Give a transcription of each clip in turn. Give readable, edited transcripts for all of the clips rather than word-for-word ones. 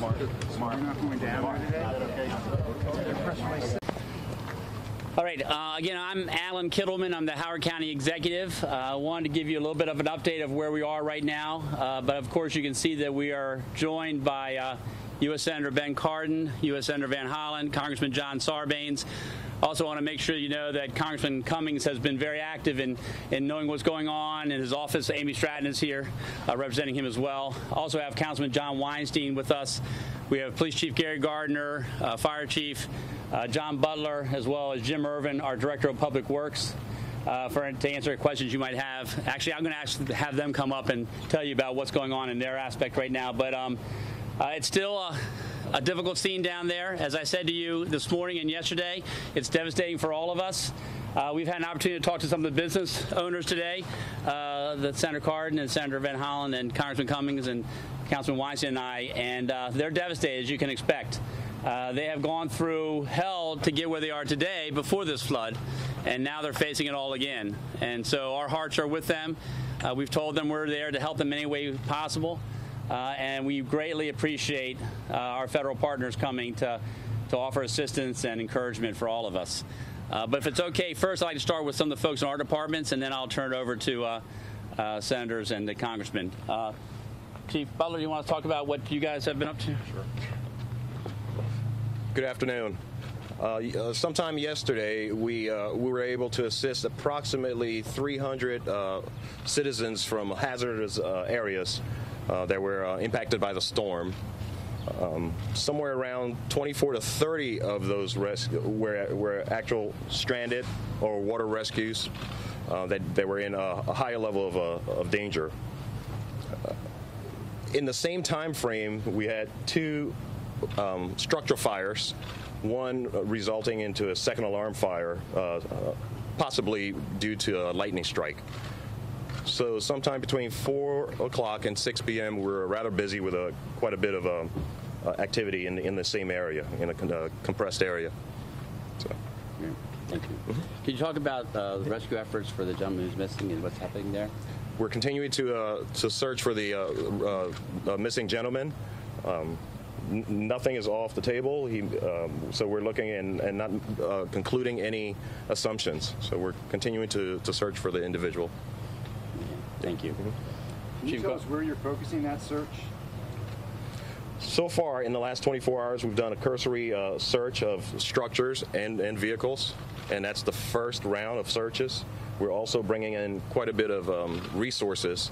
Mark. You're not going down today? All right. Again, I'm Alan Kittleman. I'm the Howard County Executive. I wanted to give you a little bit of an update of where we are right now. But, of course, you can see that we are joined by U.S. Senator Ben Cardin, U.S. Senator Van Hollen, Congressman John Sarbanes. Also want to make sure you know that Congressman Cummings has been very active in knowing what's going on in his office. Amy Stratton is here representing him as well. Also have Councilman John Weinstein with us. We have Police Chief Gary Gardner, Fire Chief Butler, as well as Jim Irvin, our Director of Public Works, to answer questions you might have. Actually, I'm going to have them come up and tell you about what's going on in their aspect right now. But it's still a difficult scene down there. As I said to you this morning and yesterday, it's devastating for all of us. We've had an opportunity to talk to some of the business owners today, Senator Cardin and Senator Van Hollen and Congressman Cummings and Councilman Weinstein and I, and they're devastated, as you can expect. They have gone through hell to get where they are today before this flood, and now they're facing it all again. And so our hearts are with them. We've told them we're there to help them in any way possible, and we greatly appreciate our federal partners coming to offer assistance and encouragement for all of us. But if it's okay, first I'd like to start with some of the folks in our departments, and then I'll turn it over to senators and the congressmen. Chief Butler, you want to talk about what you guys have been up to? Sure. Good afternoon. Sometime yesterday, we were able to assist approximately 300 citizens from hazardous areas that were impacted by the storm. Somewhere around 24 to 30 of those were actual stranded or water rescues that were in a higher level of danger. In the same time frame, we had two structural fires, one resulting into a second alarm fire, possibly due to a lightning strike. So sometime between 4 o'clock and 6 p.m., we're rather busy with quite a bit of activity in the same area, in a compressed area. So. Thank you. Mm-hmm. Can you talk about the rescue efforts for the gentleman who's missing and what's happening there? We're continuing to search for the missing gentleman. Nothing is off the table. So we're looking and not concluding any assumptions. So we're continuing to search for the individual. Thank you. Can you tell us where you're focusing that search? So far, in the last 24 hours, we've done a cursory search of structures and vehicles, and that's the first round of searches. We're also bringing in quite a bit of resources,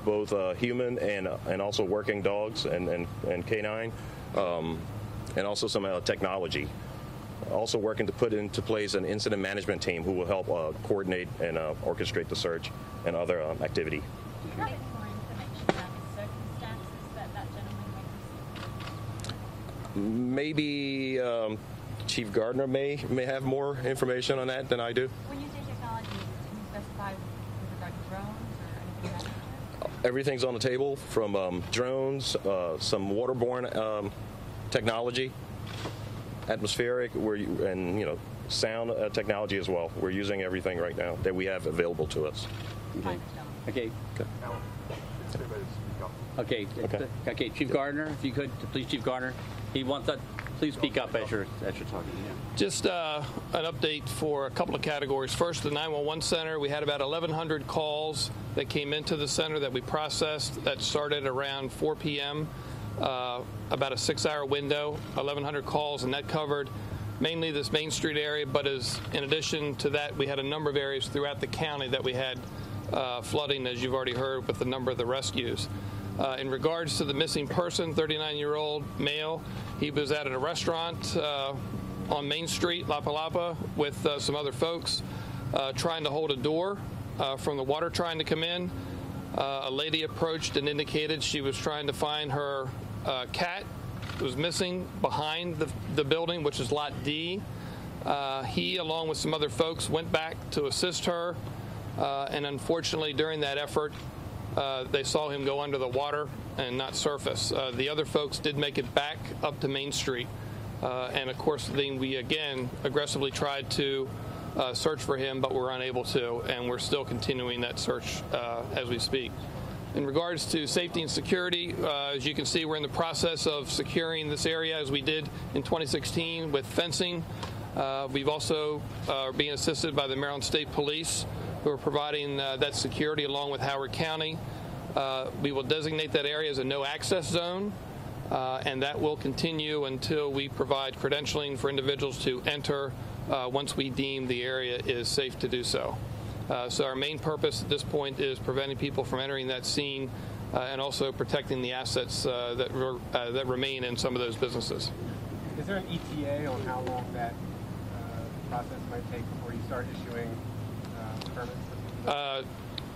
both human and also working dogs and canine, and also some technology. Also working to put into place an incident management team who will help coordinate and orchestrate the search and other activity. Do you have any more information on the circumstances that gentleman might be? Maybe Chief Gardner may have more information on that than I do. When you say technology, can you specify with regard to drones or anything like that? Everything's on the table, from drones, some waterborne technology, atmospheric, and sound technology as well. We're using everything right now that we have available to us. Okay. Okay. Chief Gardner, if you could, please, Chief Gardner. He wants that. Please speak up as you're talking. Yeah. Just an update for a couple of categories. First, the 911 center. We had about 1,100 calls that came into the center that we processed. That started around 4 p.m. About a 6-hour window, 1,100 calls, and that covered mainly this Main Street area. But in addition to that, we had a number of areas throughout the county that we had flooding, as you've already heard, with the number of the rescues. In regards to the missing person, 39-year-old male, he was at a restaurant on Main Street, Lapalapa, with some other folks trying to hold a door from the water trying to come in. A lady approached and indicated she was trying to find her cat. It was missing behind the building, which is Lot D. He, along with some other folks, went back to assist her, and unfortunately during that effort, they saw him go under the water and not surface. The other folks did make it back up to Main Street, and of course then we again aggressively tried to search for him, but we're unable to, and we're still continuing that search as we speak. In regards to safety and security, as you can see, we're in the process of securing this area as we did in 2016 with fencing. We've also being assisted by the Maryland State Police, who are providing that security along with Howard County. We will designate that area as a no-access zone, and that will continue until we provide credentialing for individuals to enter once we deem the area is safe to do so. So our main purpose at this point is preventing people from entering that scene and also protecting the assets that remain in some of those businesses. Is there an ETA on how long that process might take before you start issuing permits?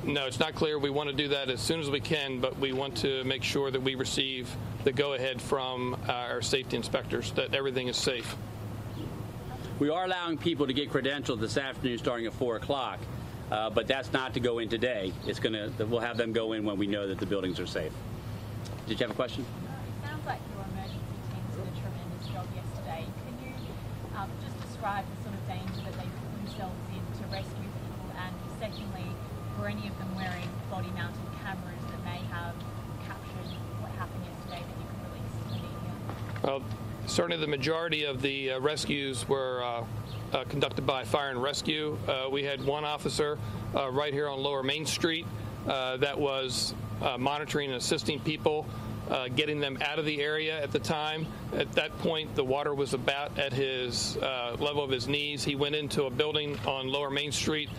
No, it's not clear. We want to do that as soon as we can, but we want to make sure that we receive the go-ahead from our safety inspectors that everything is safe. We are allowing people to get credentialed this afternoon starting at 4 o'clock, but that's not to go in today. We'll have them go in when we know that the buildings are safe. Did you have a question? It sounds like your emergency teams did a tremendous job yesterday. Can you just describe the sort of danger that they put themselves in to rescue people? And secondly, were any of them wearing body-mounted cameras that may have captured what happened yesterday that you could release to the media? Well, certainly the majority of the rescues were conducted by Fire and Rescue. We had one officer right here on Lower Main Street that was monitoring and assisting people, getting them out of the area at the time. At that point, the water was about at his level of his knees. He went into a building on Lower Main Street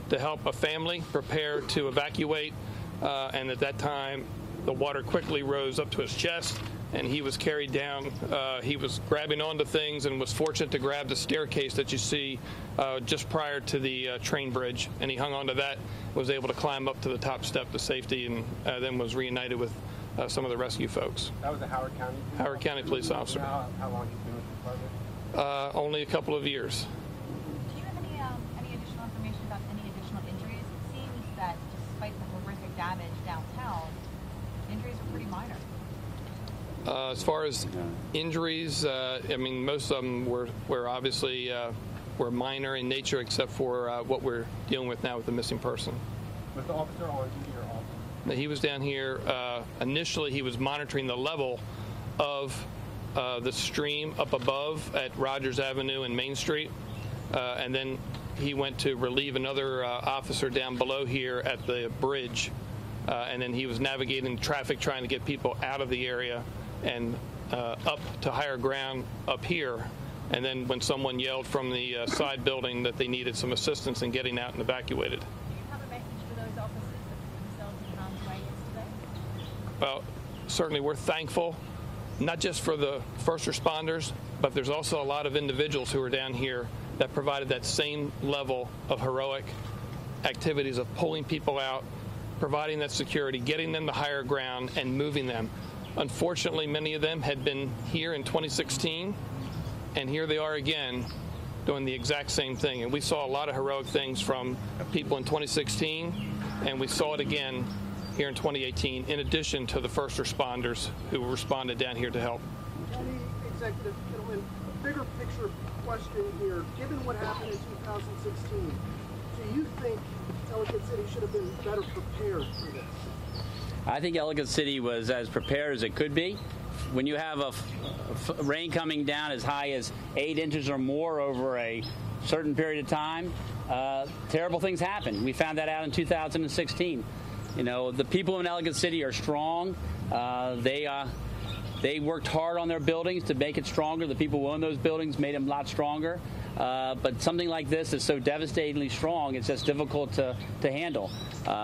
to help a family prepare to evacuate, and at that time, the water quickly rose up to his chest, and he was carried down. He was grabbing onto things and was fortunate to grab the staircase that you see just prior to the train bridge, and he hung onto that, was able to climb up to the top step to safety, and then was reunited with some of the rescue folks. That was a Howard County police Howard County police officer. How long have you been with the department? Only a couple of years. Do you have any additional information about any additional injuries? It seems that despite the horrific damage downtown, injuries were pretty minor. As far as injuries, I mean, most of them were obviously were minor in nature, except for what we're dealing with now with the missing person. Was the officer on duty or off? He was down here. Initially, he was monitoring the level of the stream up above at Rogers Avenue and Main Street, and then he went to relieve another officer down below here at the bridge, and then he was navigating traffic, trying to get people out of the area and up to higher ground up here. And then when someone yelled from the side building that they needed some assistance in getting out and evacuated. Do you have a message for those officers that put themselves in harm's way yesterday? Well, certainly we're thankful, not just for the first responders, but there's also a lot of individuals who are down here that provided that same level of heroic activities of pulling people out, providing that security, getting them to higher ground, and moving them. Unfortunately, many of them had been here in 2016, and here they are again doing the exact same thing. And we saw a lot of heroic things from people in 2016, and we saw it again here in 2018, in addition to the first responders who responded down here to help. County Executive Kittleman, a bigger picture question here. Given what happened in 2016, do you think Ellicott City should have been better prepared for this? I think Ellicott City was as prepared as it could be. When you have a rain coming down as high as 8 inches or more over a certain period of time, terrible things happen. We found that out in 2016. You know, the people in Ellicott City are strong. They worked hard on their buildings to make it stronger. The people who own those buildings made them a lot stronger. But something like this is so devastatingly strong, it's just difficult to handle.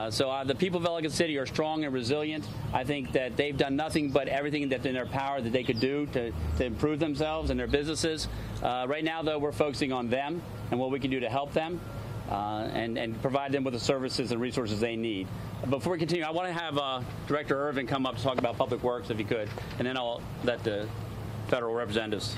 So the people of Ellicott City are strong and resilient. I think that they've done nothing but everything that's in their power that they could do to improve themselves and their businesses. Right now, though, we're focusing on them and what we can do to help them and provide them with the services and resources they need. Before we continue, I want to have Director Irvin come up to talk about Public Works, if he could, and then I'll let the federal representatives.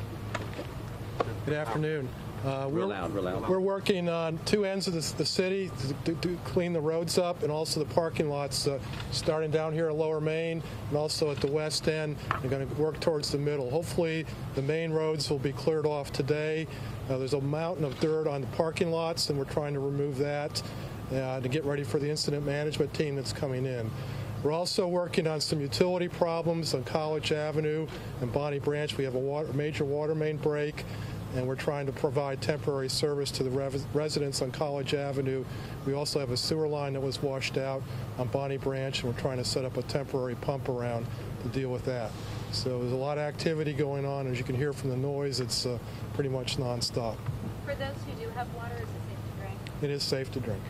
Good afternoon. Real loud. We're working on 2 ends of the city to clean the roads up, and also the parking lots, starting down here at Lower Main and also at the west end. We're going to work towards the middle. Hopefully, the main roads will be cleared off today. There's a mountain of dirt on the parking lots, and we're trying to remove that to get ready for the incident management team that's coming in. We're also working on some utility problems on College Avenue and Bonnie Branch. We have a major water main break, and we're trying to provide temporary service to the residents on College Avenue. We also have a sewer line that was washed out on Bonnie Branch, and we're trying to set up a temporary pump around to deal with that. So there's a lot of activity going on. As you can hear from the noise, it's pretty much nonstop. For those who do have water, is it safe to drink? It is safe to drink.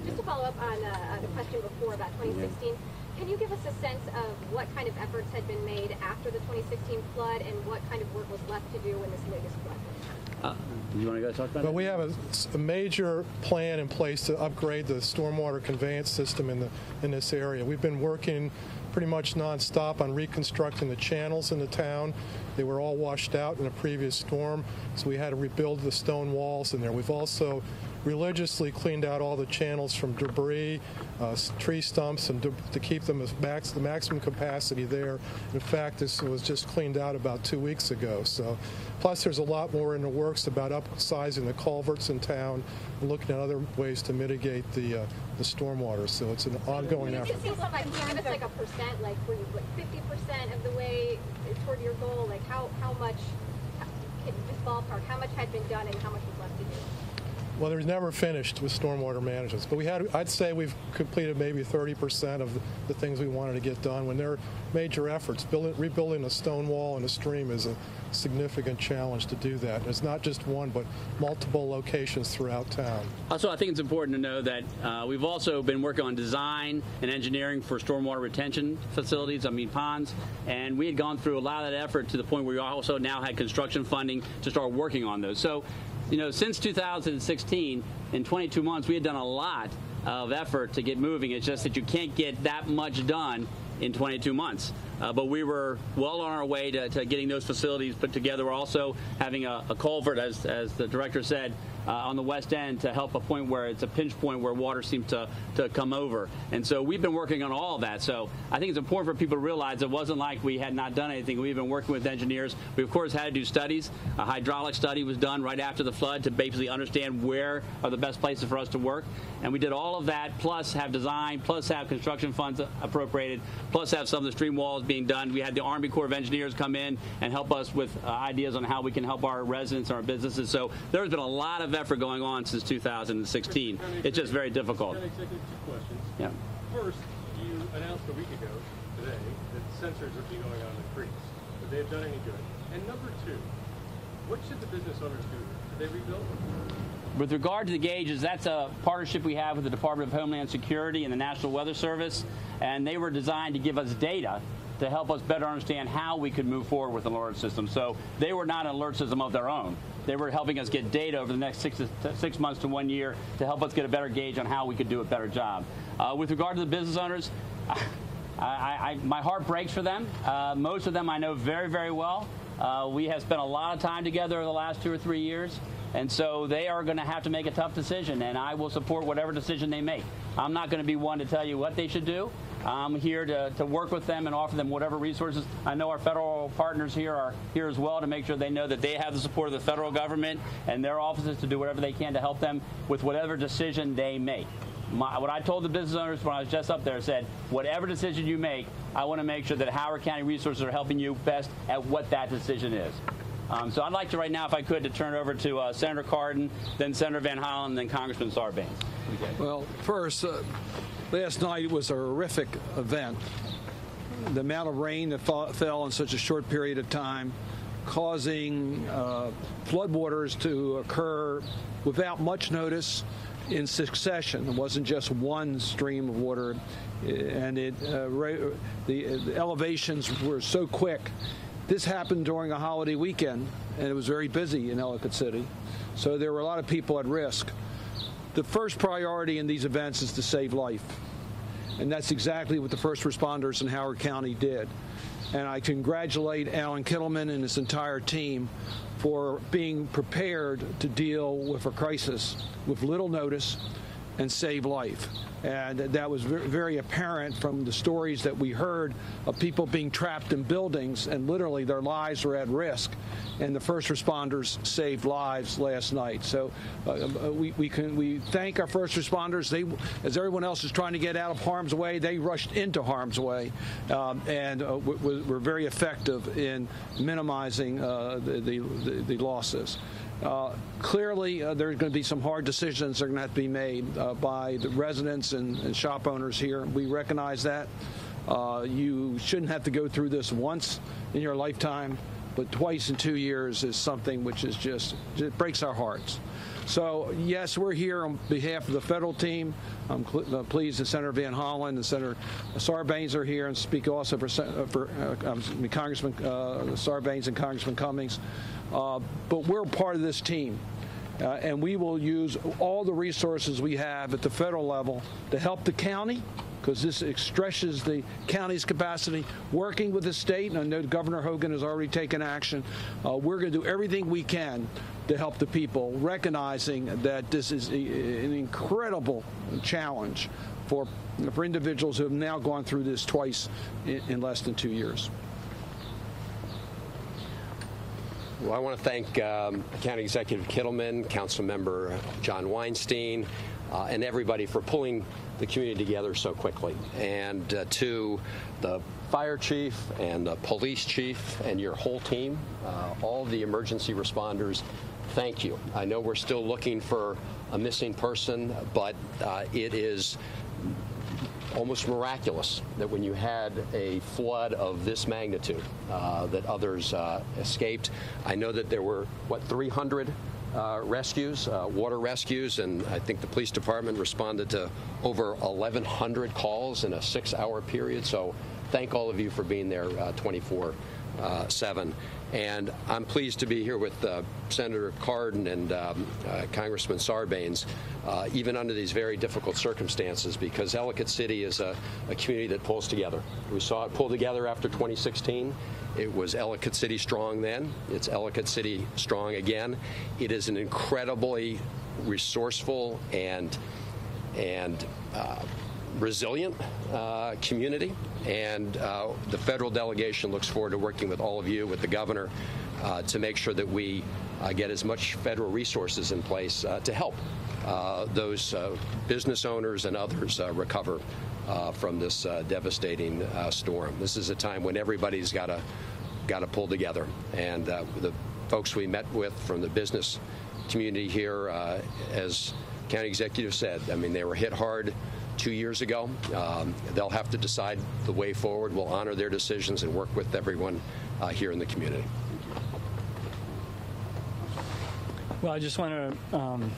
Just to follow up on the question before about 2016, can you give us a sense of what kind of efforts had been made after the 2016 flood and what kind of work was left to do when this latest flood hit? You want to go talk about Well, that? we have a major plan in place to upgrade the stormwater conveyance system in this area. We've been working pretty much nonstop on reconstructing the channels in the town. They were all washed out in a previous storm, so we had to rebuild the stone walls in there. We've also religiously cleaned out all the channels from debris, tree stumps, and to keep them the maximum capacity there. In fact, this was just cleaned out about 2 weeks ago. So, plus there's a lot more in the works about upsizing the culverts in town and looking at other ways to mitigate the stormwater. So it's an ongoing effort. Can you give us like a percent, like were you like 50% of the way toward your goal? Like how much, just ballpark, how much had been done and how much was left to do? Well, there's never finished with stormwater management, but I'd say we've completed maybe 30% of the things we wanted to get done. When they're major efforts, rebuilding a stone wall in a stream is a significant challenge to do that. And it's not just one, but multiple locations throughout town. Also, I think it's important to know that we've also been working on design and engineering for stormwater retention facilities, ponds, and we had gone through a lot of that effort to the point where we also now had construction funding to start working on those. So, since 2016, in 22 months, we had done a lot of effort to get moving. It's just that you can't get that much done in 22 months. But we were well on our way to getting those facilities put together. We're also having a culvert, as the director said, on the west end to help a point where it's a pinch point where water seems to come over. And so we've been working on all of that. So I think it's important for people to realize it wasn't like we had not done anything. We've been working with engineers. We, of course, had to do studies. A hydraulic study was done right after the flood to basically understand where are the best places for us to work. And we did all of that, plus have design, plus have construction funds appropriated, plus have some of the stream walls being done. We had the Army Corps of Engineers come in and help us with ideas on how we can help our residents and our businesses. So there's been a lot of effort going on since 2016. It's just very difficult. Two questions. Yeah. First, you announced a week ago today that sensors would be going on the creeks. Would they have done any good? And number two, what should the business owners do? Should they rebuild them? With regard to the gauges, that's a partnership we have with the Department of Homeland Security and the National Weather Service, and they were designed to give us data to help us better understand how we could move forward with an alert system. So they were not an alert system of their own. They were helping us get data over the next 6 months to 1 year to help us get a better gauge on how we could do a better job. With regard to the business owners, my heart breaks for them. Most of them I know very, very well. We have spent a lot of time together over the last 2 or 3 years. And so they are going to have to make a tough decision, and I will support whatever decision they make. I'm not going to be one to tell you what they should do. I'm here to work with them and offer them whatever resources. I know our federal partners here are here as well to make sure they know that they have the support of the federal government and their offices to do whatever they can to help them with whatever decision they make. What I told the business owners when I was just up there, I said, whatever decision you make, I want to make sure that Howard County resources are helping you best at what that decision is. So I'd like to right now, if I could, to turn it over to Senator Cardin, then Senator Van Hollen, then Congressman Sarbanes. Well, first, last night was a horrific event. The amount of rain that fell in such a short period of time, causing floodwaters to occur without much notice in succession. It wasn't just one stream of water, and the elevations were so quick. This happened during a holiday weekend, and it was very busy in Ellicott City, so there were a lot of people at risk. The first priority in these events is to save life, and that's exactly what the first responders in Howard County did. And I congratulate Alan Kittleman and his entire team for being prepared to deal with a crisis with little notice and save life. And that was very apparent from the stories that we heard of people being trapped in buildings and literally their lives were at risk. And the first responders saved lives last night. So we thank our first responders. They, as everyone else is trying to get out of harm's way, they rushed into harm's way, and were very effective in minimizing the losses. Clearly, there's going to be some hard decisions that are going to have to be made by the residents and shop owners here. We recognize that. You shouldn't have to go through this once in your lifetime, but twice in 2 years is something which is just breaks our hearts. So, yes, we're here on behalf of the federal team. I'm pleased that Senator Van Hollen and Senator Sarbanes are here and speak also for Congressman Sarbanes and Congressman Cummings. But we're part of this team, and we will use all the resources we have at the federal level to help the county, because this stretches the county's capacity, working with the state, and I know Governor Hogan has already taken action. We're going to do everything we can to help the people, recognizing that this is an incredible challenge for individuals who have now gone through this twice in less than 2 years. Well, I want to thank County Executive Kittleman, Council Member John Weinstein, and everybody for pulling the community together so quickly. And to the fire chief and the police chief and your whole team, all the emergency responders, thank you. I know we're still looking for a missing person, but it is almost miraculous that when you had a flood of this magnitude, that others escaped. I know that there were, 300 rescues, water rescues, and I think the police department responded to over 1,100 calls in a 6-hour period. So thank all of you for being there 24/7. And I'm pleased to be here with Senator Cardin and Congressman Sarbanes, even under these very difficult circumstances, because Ellicott City is a community that pulls together. We saw it pull together after 2016. It was Ellicott City strong then. It's Ellicott City strong again. It is an incredibly resourceful and resilient community, and the federal delegation looks forward to working with all of you, with the governor, to make sure that we get as much federal resources in place to help those business owners and others recover from this devastating storm. This is a time when everybody's got to pull together, and the folks we met with from the business community here, as County Executive said, I mean, they were hit hard 2 years ago. They'll have to decide the way forward. We'll honor their decisions and work with everyone here in the community. Well, I just want to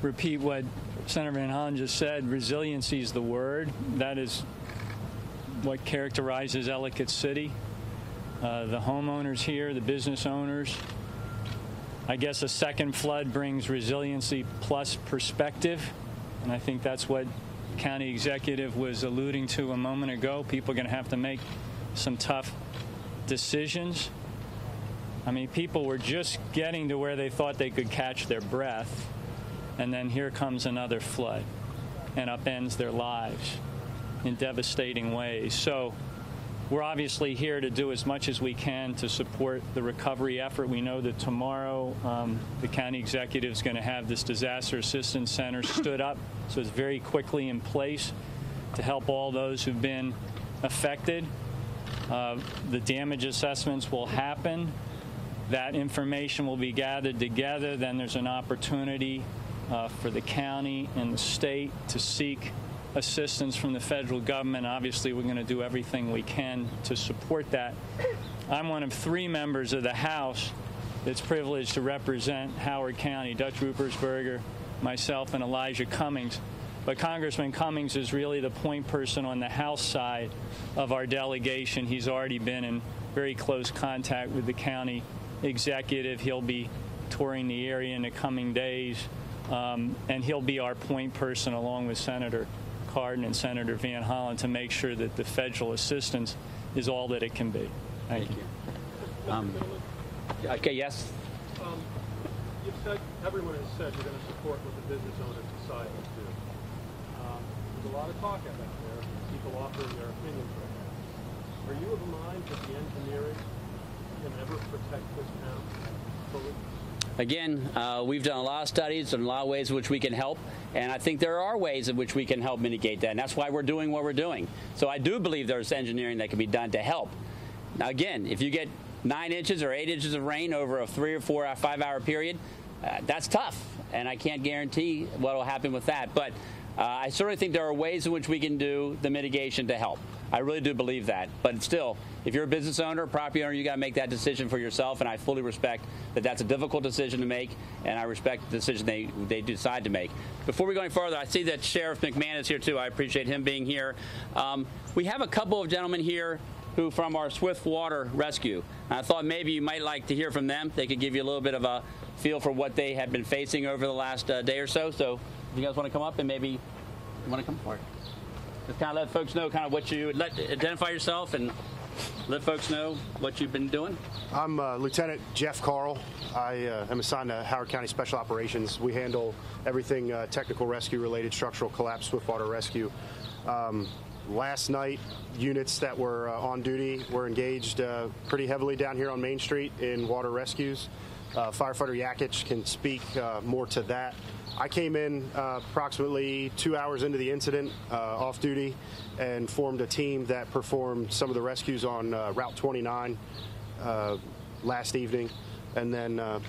repeat what Senator Van Hollen just said. Resiliency is the word. That is what characterizes Ellicott City. The homeowners here, the business owners. I guess a second flood brings resiliency plus perspective, and I think that's what County Executive was alluding to a moment ago. People are going to have to make some tough decisions. I mean, people were just getting to where they thought they could catch their breath, and then here comes another flood and upends their lives in devastating ways. So we're obviously here to do as much as we can to support the recovery effort. We know that tomorrow the county executive is going to have this disaster assistance center stood up, so it's very quickly in place to help all those who've been affected. The damage assessments will happen. That information will be gathered together. Then there's an opportunity for the county and the state to seek assistance from the federal government. Obviously, we're going to do everything we can to support that. I'm one of 3 members of the House that's privileged to represent Howard County, Dutch Ruppersberger, myself, and Elijah Cummings. But Congressman Cummings is really the point person on the House side of our delegation. He's already been in very close contact with the county executive. He'll be touring the area in the coming days, and he'll be our point person along with Senator Cardin and Senator Van Hollen to make sure that the federal assistance is all that it can be. Thank you. Okay, yes? You've said, everyone has said you're going to support what the business owners decide to do. There's a lot of talk out there, people offering their opinions right now. Are you of a mind that the engineering can ever protect this town fully? Again, we've done a lot of studies and a lot of ways in which we can help, and I think there are ways in which we can help mitigate that, and that's why we're doing what we're doing. So I do believe there's engineering that can be done to help. Now, again, if you get 9 inches or 8 inches of rain over a 3 or 4 or 5 hour period, that's tough, and I can't guarantee what will happen with that. But I certainly think there are ways in which we can do the mitigation to help. I really do believe that. But still, if you're a business owner, property owner, you got to make that decision for yourself, and I fully respect that that's a difficult decision to make, and I respect the decision they decide to make. Before we go any further, I see that Sheriff McMahon is here too. I appreciate him being here. We have a couple of gentlemen here who from our Swift Water Rescue. I thought maybe you might like to hear from them. They could give you a little bit of a feel for what they have been facing over the last day or so. So if you guys want to come up and maybe you want to come forward. Just kind of let folks know kind of what you identify yourself and let folks know what you've been doing. I'm Lieutenant Jeff Carl. I am assigned to Howard County Special Operations. We handle everything technical rescue related, structural collapse, swift water rescue. Last night, units that were on duty were engaged pretty heavily down here on Main Street in water rescues. Firefighter Yakich can speak more to that. I came in approximately 2 hours into the incident off duty and formed a team that performed some of the rescues on Route 29 last evening, and then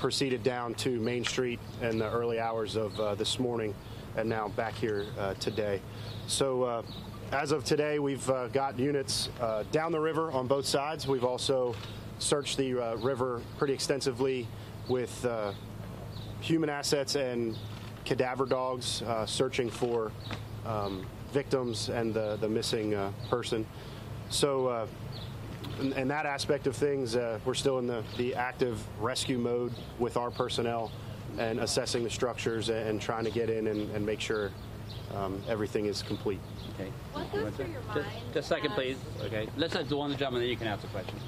proceeded down to Main Street in the early hours of this morning, and now back here today. So as of today, we've got units down the river on both sides. We've also searched the river pretty extensively with human assets and cadaver dogs searching for victims and the missing person. So in that aspect of things, we're still in the active rescue mode with our personnel and assessing the structures and trying to get in and make sure everything is complete. Okay. What goes through your mind? Just a second, please. Okay. Let's have the one gentleman, then you can ask the question.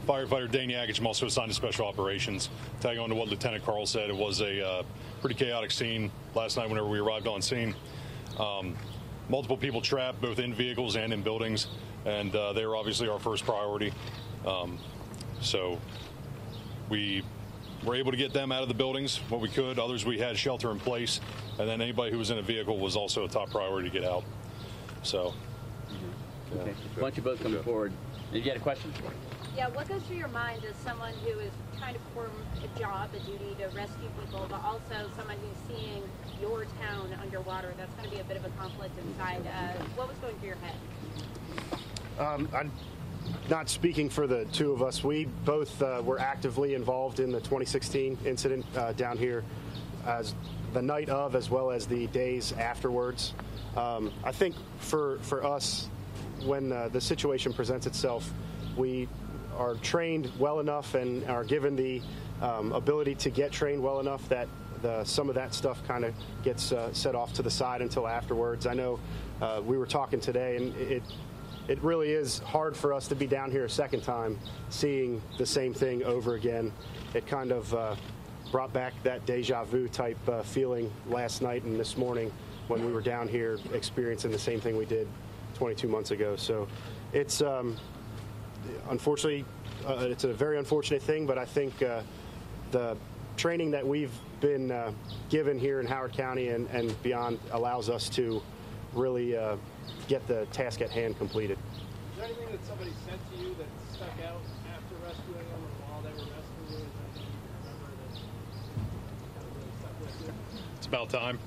Firefighter Dane Yakich. I'm also assigned to Special Operations. Tagging on to what Lieutenant Carl said, it was a pretty chaotic scene last night whenever we arrived on scene. Multiple people trapped, both in vehicles and in buildings, and they were obviously our first priority. So we were able to get them out of the buildings what we could. Others we had shelter in place, and then anybody who was in a vehicle was also a top priority to get out. So, okay. Why don't you both come forward? Did you get a question? Yeah, what goes through your mind as someone who is trying to perform a job, a duty to rescue people, but also someone who's seeing your town underwater? That's going to be a bit of a conflict inside. What was going through your head? I'm not speaking for the two of us. We both were actively involved in the 2016 incident down here as the night of as well as the days afterwards. I think for us, when the situation presents itself, we are trained well enough and are given the ability to get trained well enough that some of that stuff kind of gets set off to the side until afterwards. I know we were talking today, and it really is hard for us to be down here a second time seeing the same thing over again. It kind of brought back that deja vu type feeling last night and this morning when we were down here experiencing the same thing we did 22 months ago. So it's unfortunately, it's a very unfortunate thing, but I think the training that we've been given here in Howard County and beyond allows us to really get the task at hand completed. Is there anything that somebody said to you that stuck out after rescuing them or while they were rescuing you? Is there anything you remember that kind of really stuck with you? it's about time.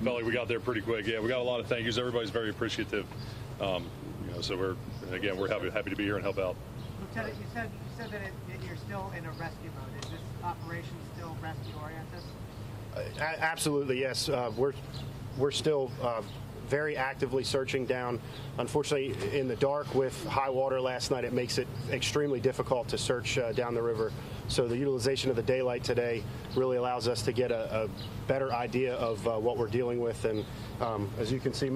Felt like we got there pretty quick. Yeah, we got a lot of thank yous. Everybody's very appreciative. So we're happy to be here and help out. Lieutenant, you said that you're still in a rescue mode. Is this operation still rescue oriented? Absolutely, yes. We're still very actively searching down. Unfortunately, in the dark with high water last night, it makes it extremely difficult to search down the river. So the utilization of the daylight today really allows us to get a better idea of what we're dealing with. And as you can see,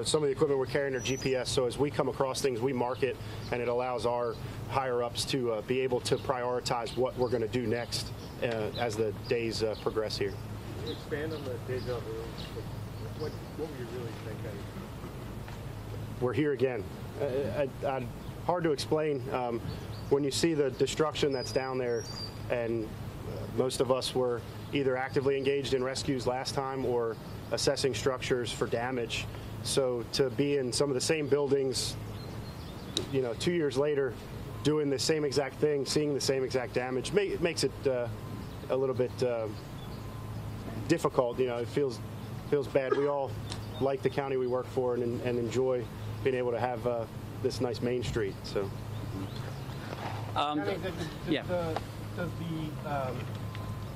some of the equipment we're carrying are GPS. So as we come across things, we mark it, and it allows our higher-ups to be able to prioritize what we're going to do next as the days progress here. expand on the deja vu? What were you really thinking? We're here again. Hard to explain. When you see the destruction that's down there, and most of us were either actively engaged in rescues last time or assessing structures for damage. So to be in some of the same buildings, 2 years later, doing the same exact thing, seeing the same exact damage, makes it a little bit difficult. It feels bad. We all like the county we work for and enjoy being able to have this nice Main Street. So, yeah. Does the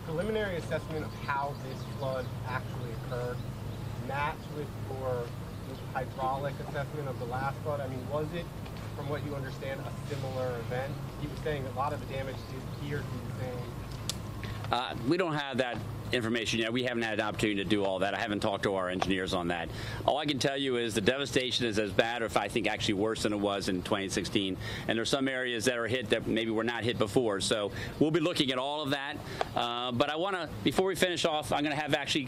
preliminary assessment of how this flood actually occurred match with your hydraulic assessment of the last flood? I mean, was it, from what you understand, a similar event? He was saying a lot of the damage appeared to be the same. We don't have that information yet. We haven't had an opportunity to do all that. I haven't talked to our engineers on that. All I can tell you is the devastation is as bad, or if I think actually worse than it was in 2016. And there's some areas that are hit that maybe were not hit before. So we'll be looking at all of that. But I want to, before we finish off, I'm going to have actually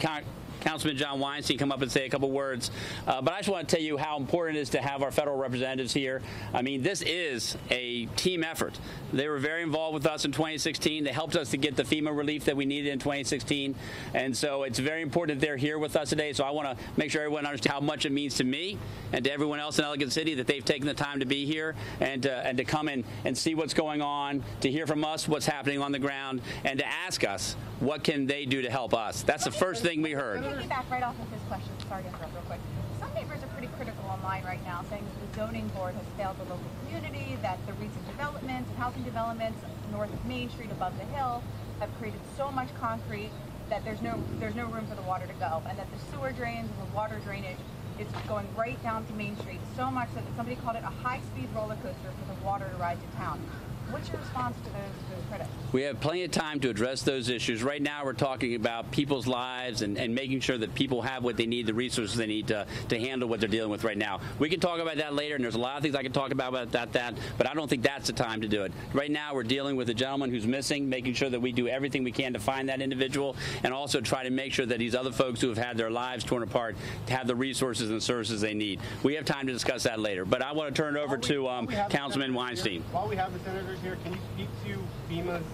Councilman John Weinstein come up and say a couple words. But I just want to tell you how important it is to have our federal representatives here. I mean, this is a team effort. They were very involved with us in 2016. They helped us to get the FEMA relief that we needed in 2016. And so it's very important that they're here with us today. So I want to make sure everyone understands how much it means to me and to everyone else in Ellicott City that they've taken the time to be here and to come in and see what's going on, to hear from us what's happening on the ground, and to ask us what can they do to help us. That's the first thing we heard. Let me piggyback right off of his question. Sorry to interrupt real quick. Some neighbors are pretty critical online right now, saying that the zoning board has failed the local community, that the recent developments and housing developments north of Main Street, above the hill, have created so much concrete that there's no room for the water to go, and that the sewer drains and the water drainage is going right down to Main Street, so much that somebody called it a high-speed roller coaster for the water to ride to town. What's your response to those critics? We have plenty of time to address those issues. Right now we're talking about people's lives and making sure that people have what they need, the resources they need to handle what they're dealing with right now. We can talk about that later, and there's a lot of things I can talk about that, but I don't think that's the time to do it. Right now we're dealing with a gentleman who's missing, making sure that we do everything we can to find that individual, and also try to make sure that these other folks who have had their lives torn apart have the resources and services they need. We have time to discuss that later, but I want to turn it over to Councilman Weinstein. While we have the senators here, can you speak to FEMA's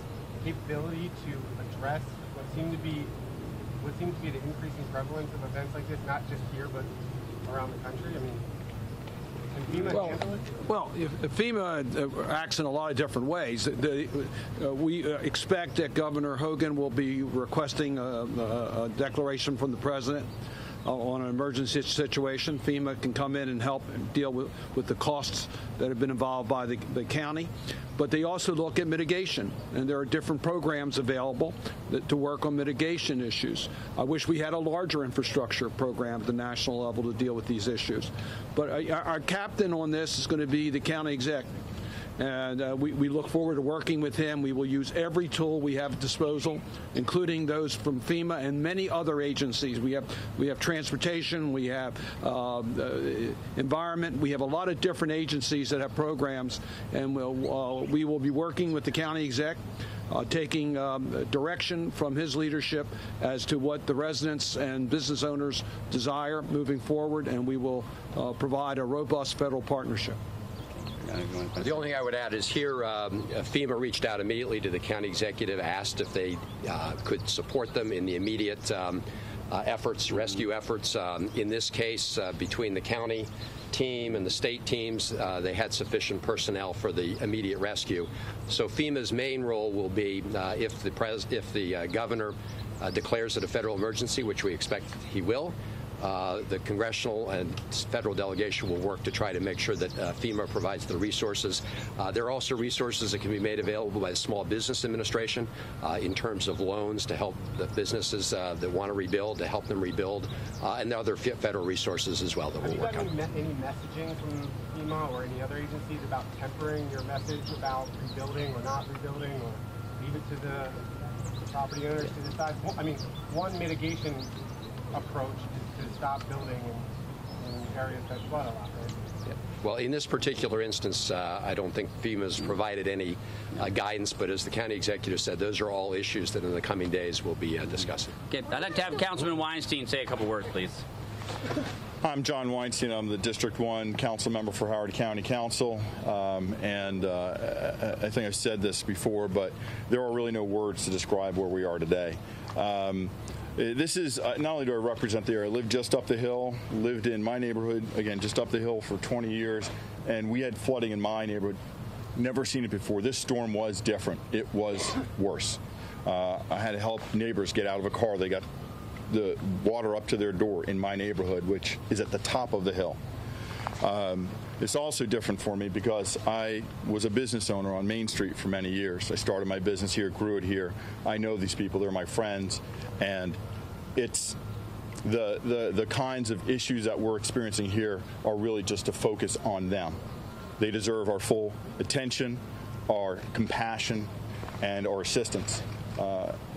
capability to address what seems to be the increasing prevalence of events like this, not just here but around the country? I mean, can FEMA handle it? Well, if FEMA acts in a lot of different ways. We expect that Governor Hogan will be requesting a declaration from the president on an emergency situation. FEMA can come in and help deal with the costs that have been involved by the county. But they also look at mitigation, and there are different programs available to work on mitigation issues. I wish we had a larger infrastructure program at the national level to deal with these issues. But our captain on this is going to be the county executive. And we look forward to working with him. We will use every tool we have at disposal, including those from FEMA and many other agencies. We have transportation, we have environment, we have a lot of different agencies that have programs, and we will be working with the county exec, taking direction from his leadership as to what the residents and business owners desire moving forward, and we will provide a robust federal partnership. The only thing I would add is here, FEMA reached out immediately to the county executive, asked if they could support them in the immediate rescue efforts. In this case, between the county team and the state teams, they had sufficient personnel for the immediate rescue. So FEMA's main role will be if the governor declares it a federal emergency, which we expect he will. The congressional and federal delegation will work to try to make sure that FEMA provides the resources. There are also resources that can be made available by the Small Business Administration in terms of loans to help the businesses that want to rebuild, to help them rebuild, and other federal resources as well that we'll work on. Have you got any messaging from FEMA or any other agencies about tempering your message about rebuilding or not rebuilding, or leave it to the property owners to decide? I mean, one mitigation approach is to stop building in areas that flood a lot, right? Yep. Well, in this particular instance, I don't think FEMA's provided any guidance, but as the county executive said, those are all issues that in the coming days we'll be discussing. Okay, I'd like to have Councilman Weinstein say a couple words, please. I'm John Weinstein. I'm the District 1 council member for Howard County Council. I think I've said this before, but there are really no words to describe where we are today. This is, not only do I represent the area, I live just up the hill, lived in my neighborhood, again, just up the hill for 20 years, and we had flooding in my neighborhood. Never seen it before. This storm was different. It was worse. I had to help neighbors get out of a car. They got the water up to their door in my neighborhood, which is at the top of the hill. It's also different for me because I was a business owner on Main Street for many years. I started my business here, grew it here. I know these people. They're my friends. And it's the kinds of issues that we're experiencing here are really just to focus on them. They deserve our full attention, our compassion, and our assistance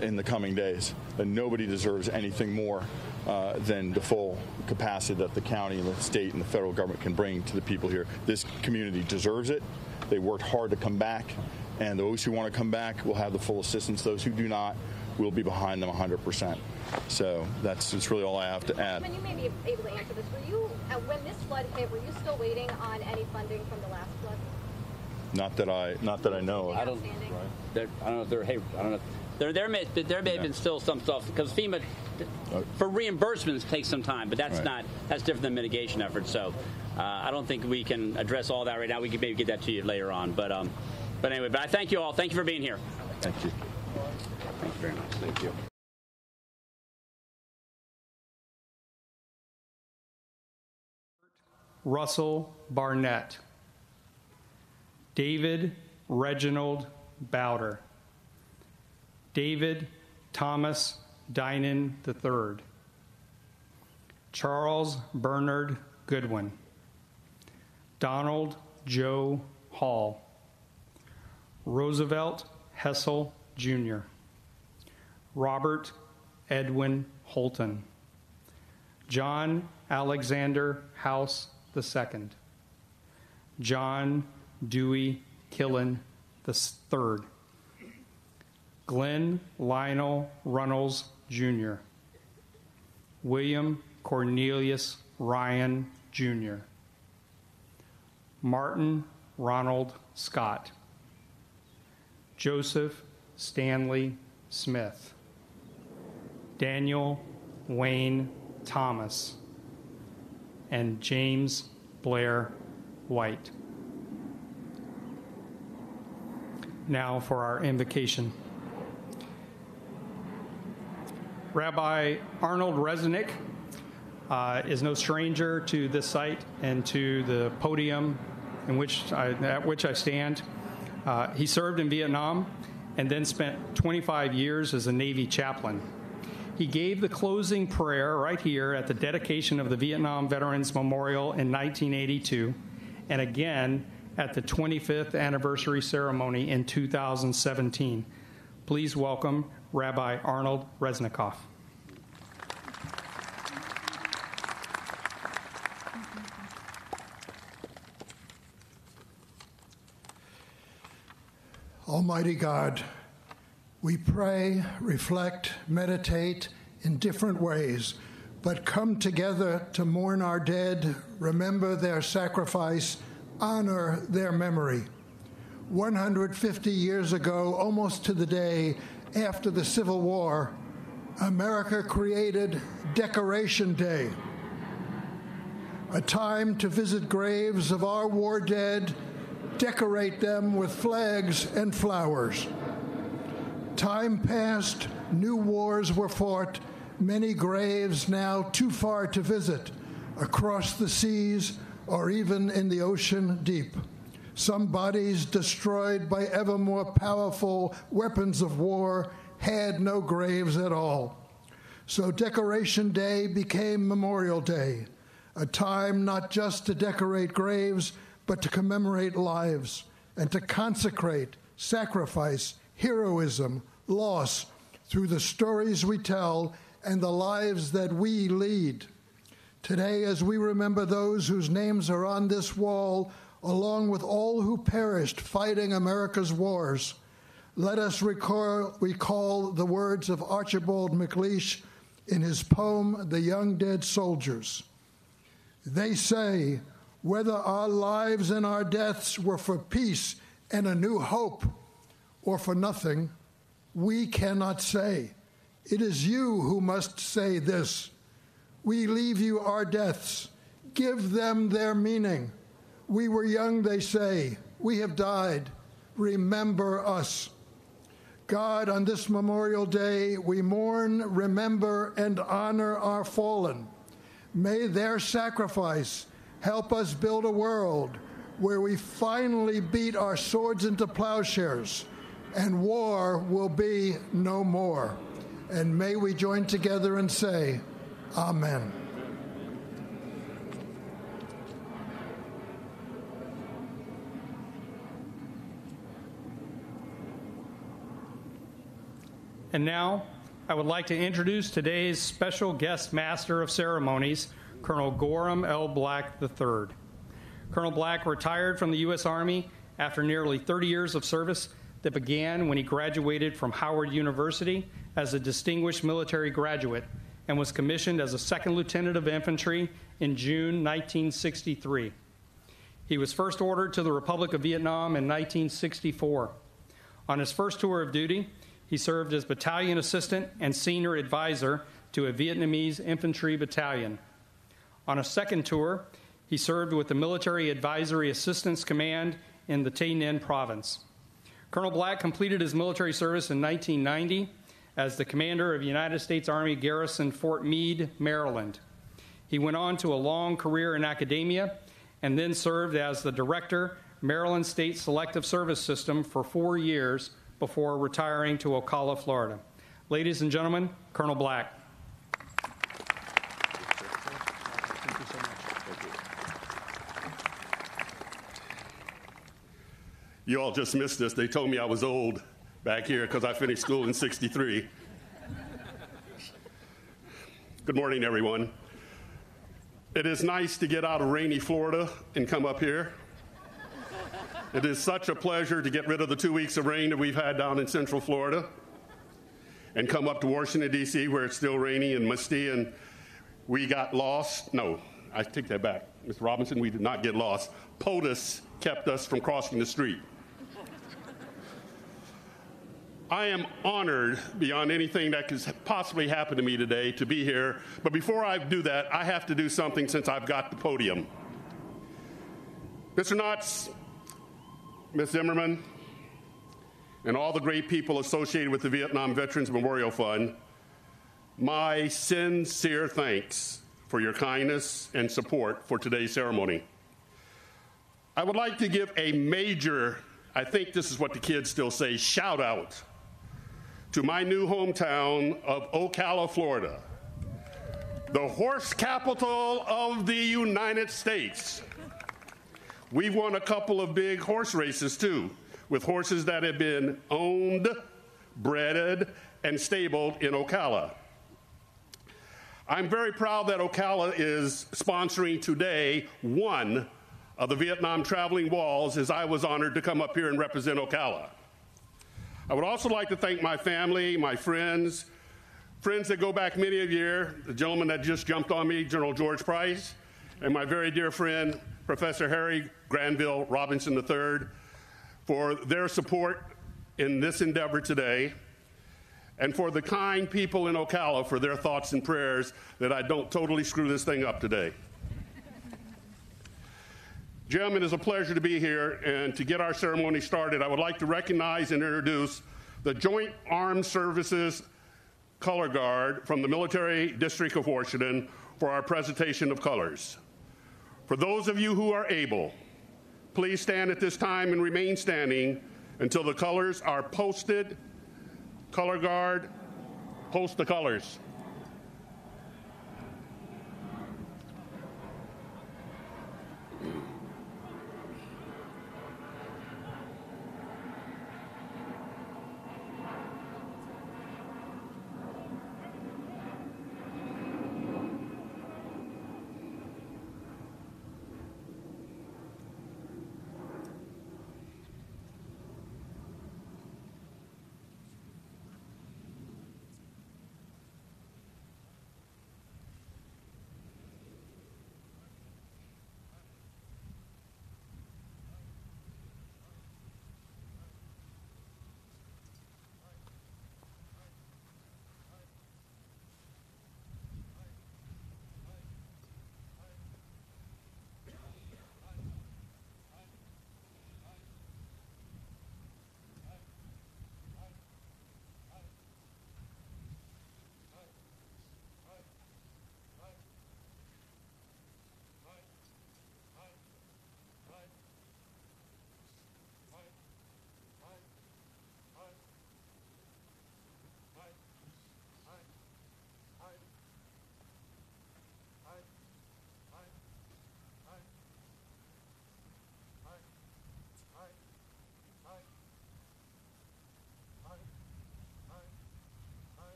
in the coming days. And nobody deserves anything more than the full capacity that the county and the state and the federal government can bring to the people here. This community deserves it. They worked hard to come back, and those who want to come back will have the full assistance. Those who do not, we'll be behind them 100%. So that's really all I have to add. When you may be able to answer this, were you, when this flood hit, were you still waiting on any funding from the last flood? Not that I know of. I don't know if they're. Hey, I don't know. There may have been still some stuff because FEMA for reimbursements takes some time, but that's that's different than mitigation efforts. So I don't think we can address all that right now. We can maybe get that to you later on. But anyway, I thank you all. Thank you for being here. Thank you. Thank you very much. Thank you. Russell Barnett. David Reginald Bowder. David Thomas Dinan III. Charles Bernard Goodwin. Donald Joe Hall. Roosevelt Hessel Jr. Robert Edwin Holton. John Alexander House II. John Dewey Killen III. Glenn Lionel Runnels Jr. William Cornelius Ryan Jr. Martin Ronald Scott. Joseph Stanley Smith. Daniel Wayne Thomas. And James Blair White. Now for our invocation. Rabbi Arnold Resnick is no stranger to this site and to the podium at which I stand. He served in Vietnam and then spent 25 years as a Navy chaplain. He gave the closing prayer right here at the dedication of the Vietnam Veterans Memorial in 1982, and again at the 25th anniversary ceremony in 2017. Please welcome Rabbi Arnold Resnikoff. Almighty God, we pray, reflect, meditate in different ways, but come together to mourn our dead, remember their sacrifice, honor their memory. 150 years ago, almost to the day after the Civil War, America created Decoration Day, a time to visit graves of our war dead, decorate them with flags and flowers. Time passed, new wars were fought, many graves now too far to visit, across the seas or even in the ocean deep. Some bodies destroyed by ever more powerful weapons of war had no graves at all. So Decoration Day became Memorial Day, a time not just to decorate graves, but to commemorate lives and to consecrate sacrifice, heroism, loss through the stories we tell and the lives that we lead. Today, as we remember those whose names are on this wall, along with all who perished fighting America's wars, let us recall the words of Archibald MacLeish in his poem, The Young Dead Soldiers. They say, whether our lives and our deaths were for peace and a new hope, or for nothing, we cannot say. It is you who must say this. We leave you our deaths. Give them their meaning. We were young, they say. We have died. Remember us. God, on this Memorial Day, we mourn, remember, and honor our fallen. May their sacrifice help us build a world where we finally beat our swords into plowshares and war will be no more. And may we join together and say, Amen. And now, I would like to introduce today's special guest master of ceremonies, Colonel Gorham L. Black III. Colonel Black retired from the U.S. Army after nearly 30 years of service that began when he graduated from Howard University as a distinguished military graduate and was commissioned as a second lieutenant of infantry in June 1963. He was first ordered to the Republic of Vietnam in 1964. On his first tour of duty, he served as battalion assistant and senior advisor to a Vietnamese infantry battalion. On a second tour, he served with the Military Advisory Assistance Command in the Tay Ninh province. Colonel Black completed his military service in 1990 as the commander of United States Army Garrison Fort Meade, Maryland. He went on to a long career in academia and then served as the director, Maryland State Selective Service System for 4 years before retiring to Ocala, Florida. Ladies and gentlemen, Colonel Black. Thank you so much. You all just missed this. They told me I was old back here because I finished school in '63. Good morning, everyone. It is nice to get out of rainy Florida and come up here. It is such a pleasure to get rid of the 2 weeks of rain that we've had down in Central Florida and come up to Washington, D.C., where it's still rainy and misty, and we got lost. No, I take that back. Mr. Robinson, we did not get lost. POTUS kept us from crossing the street. I am honored beyond anything that could possibly happen to me today to be here, but before I do that, I have to do something since I've got the podium. Mr. Knotts, Ms. Zimmerman, and all the great people associated with the Vietnam Veterans Memorial Fund, my sincere thanks for your kindness and support for today's ceremony. I would like to give a major, I think this is what the kids still say, shout out to my new hometown of Ocala, Florida, the horse capital of the United States. We've won a couple of big horse races, too, with horses that have been owned, bred, and stabled in Ocala. I'm very proud that Ocala is sponsoring today one of the Vietnam Traveling Walls, as I was honored to come up here and represent Ocala. I would also like to thank my family, my friends that go back many a year, the gentleman that just jumped on me, General George Price, and my very dear friend, Professor Harry Granville Robinson III, for their support in this endeavor today, and for the kind people in Ocala for their thoughts and prayers that I don't totally screw this thing up today. Gentlemen, it is a pleasure to be here, and to get our ceremony started, I would like to recognize and introduce the Joint Armed Services Color Guard from the Military District of Washington for our presentation of colors. For those of you who are able, please stand at this time and remain standing until the colors are posted. Color Guard, post the colors.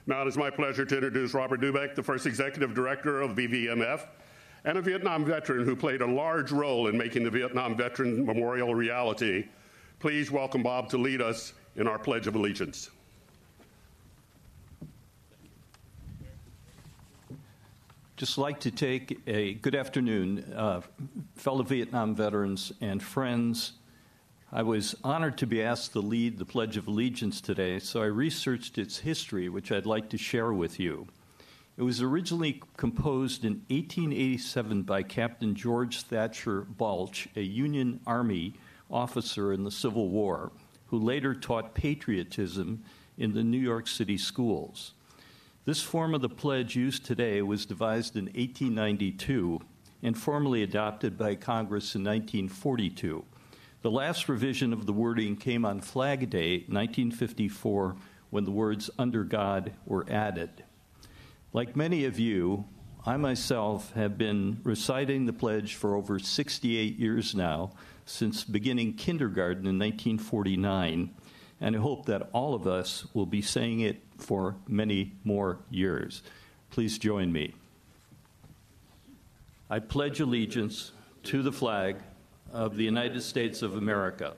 Now it is my pleasure to introduce Robert Dubeck, the first executive director of VVMF, and a Vietnam veteran who played a large role in making the Vietnam Veteran Memorial a reality. Please welcome Bob to lead us in our Pledge of Allegiance. Just like to take a good afternoon, fellow Vietnam veterans and friends. I was honored to be asked to lead the Pledge of Allegiance today, so I researched its history, which I'd like to share with you. It was originally composed in 1887 by Captain George Thatcher Balch, a Union Army officer in the Civil War, who later taught patriotism in the New York City schools. This form of the pledge used today was devised in 1892 and formally adopted by Congress in 1942. The last revision of the wording came on Flag Day, 1954, when the words "under God" were added. Like many of you, I myself have been reciting the pledge for over 68 years now, since beginning kindergarten in 1949, and I hope that all of us will be saying it for many more years. Please join me. I pledge allegiance to the flag of the United States of America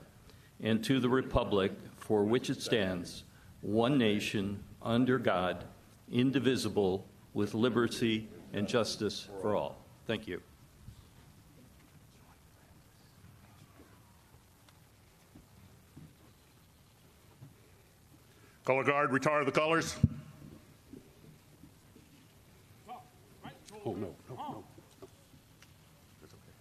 and to the republic for which it stands, one nation, under God, indivisible, with liberty and justice for all. Thank you. Color Guard, retire the colors. Oh, no. That's okay.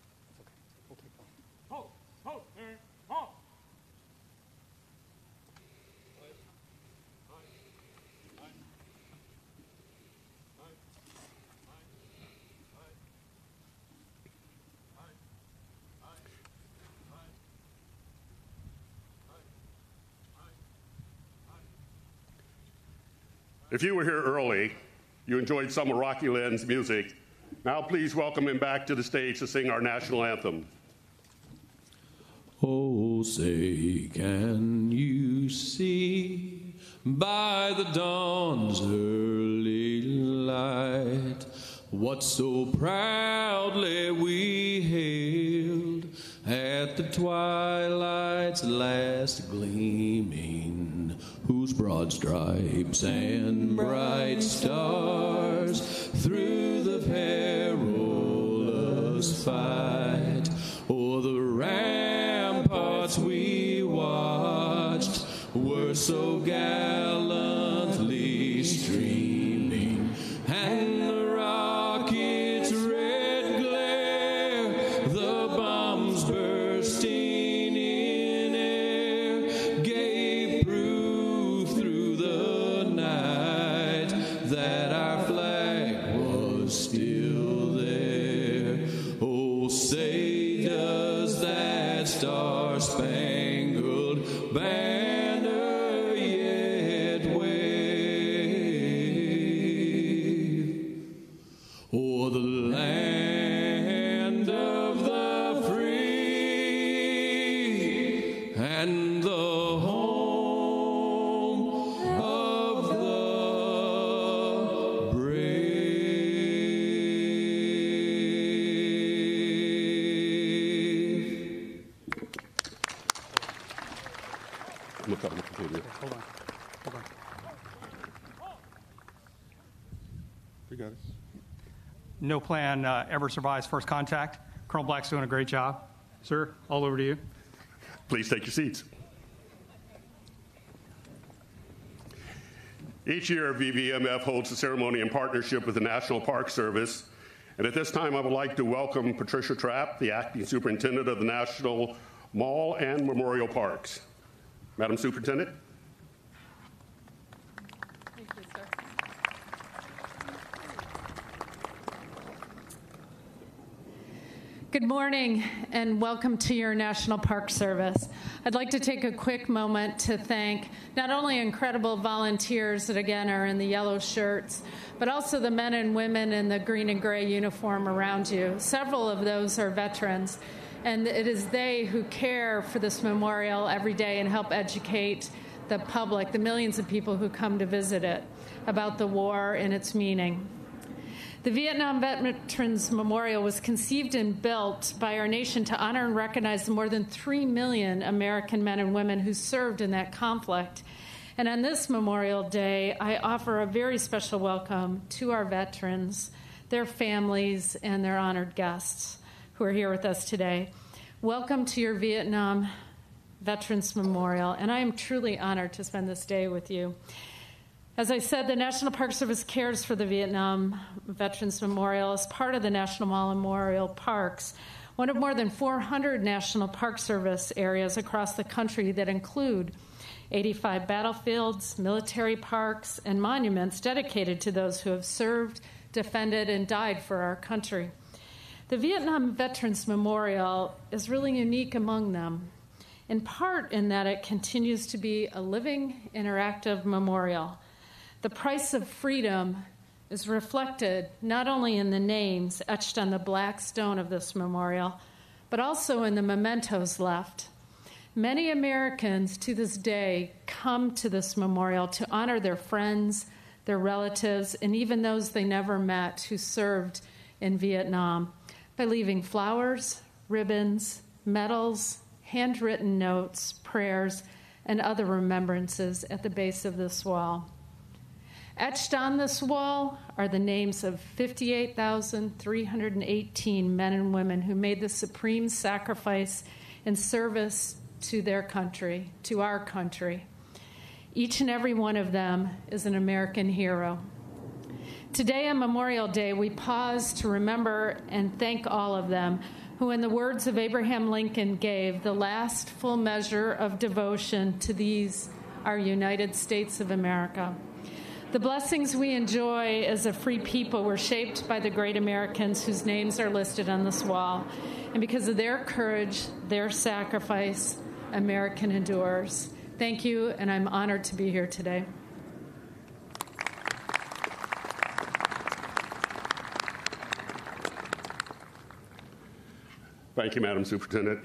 If you were here early, you enjoyed some of Rocky Lynn's music. Now please welcome him back to the stage to sing our national anthem. Oh, say, can you see by the dawn's early light what so proudly we hailed at the twilight's last gleaming, whose broad stripes and bright stars through the perilous fight o'er the ramparts we watched were so gallantly streaming, and the rockets' red glare, the bombs bursting in air, gave proof through the night that our flag was still there. Oh, say does that star-spangled banner yet wave o'er the land of the free and the home of the brave. Look up the computer. Hold on. We got it. No plan ever survives first contact. Colonel Black's doing a great job. Sir, all over to you. Please take your seats. Each year, VVMF holds a ceremony in partnership with the National Park Service. And at this time, I would like to welcome Patricia Trapp, the acting superintendent of the National Mall and Memorial Parks. Madam Superintendent. Thank you, sir. Good morning and welcome to your National Park Service. I'd like to take a quick moment to thank not only incredible volunteers that again are in the yellow shirts, but also the men and women in the green and gray uniform around you. Several of those are veterans, and it is they who care for this memorial every day and help educate the public, the millions of people who come to visit it, about the war and its meaning. The Vietnam Veterans Memorial was conceived and built by our nation to honor and recognize the more than 3 million American men and women who served in that conflict. And on this Memorial Day, I offer a very special welcome to our veterans, their families, and their honored guests who are here with us today. Welcome to your Vietnam Veterans Memorial, and I am truly honored to spend this day with you. As I said, the National Park Service cares for the Vietnam Veterans Memorial as part of the National Memorial Parks, one of more than 400 National Park Service areas across the country that include 85 battlefields, military parks, and monuments dedicated to those who have served, defended, and died for our country. The Vietnam Veterans Memorial is really unique among them, in part in that it continues to be a living, interactive memorial. The price of freedom is reflected not only in the names etched on the black stone of this memorial, but also in the mementos left. Many Americans to this day come to this memorial to honor their friends, their relatives, and even those they never met who served in Vietnam by leaving flowers, ribbons, medals, handwritten notes, prayers, and other remembrances at the base of this wall. Etched on this wall are the names of 58,318 men and women who made the supreme sacrifice in service to their country, to our country. Each and every one of them is an American hero. Today on Memorial Day, we pause to remember and thank all of them who, in the words of Abraham Lincoln, gave the last full measure of devotion to these, our United States of America. The blessings we enjoy as a free people were shaped by the great Americans whose names are listed on this wall. And because of their courage, their sacrifice, America endures. Thank you, and I'm honored to be here today. Thank you, Madam Superintendent.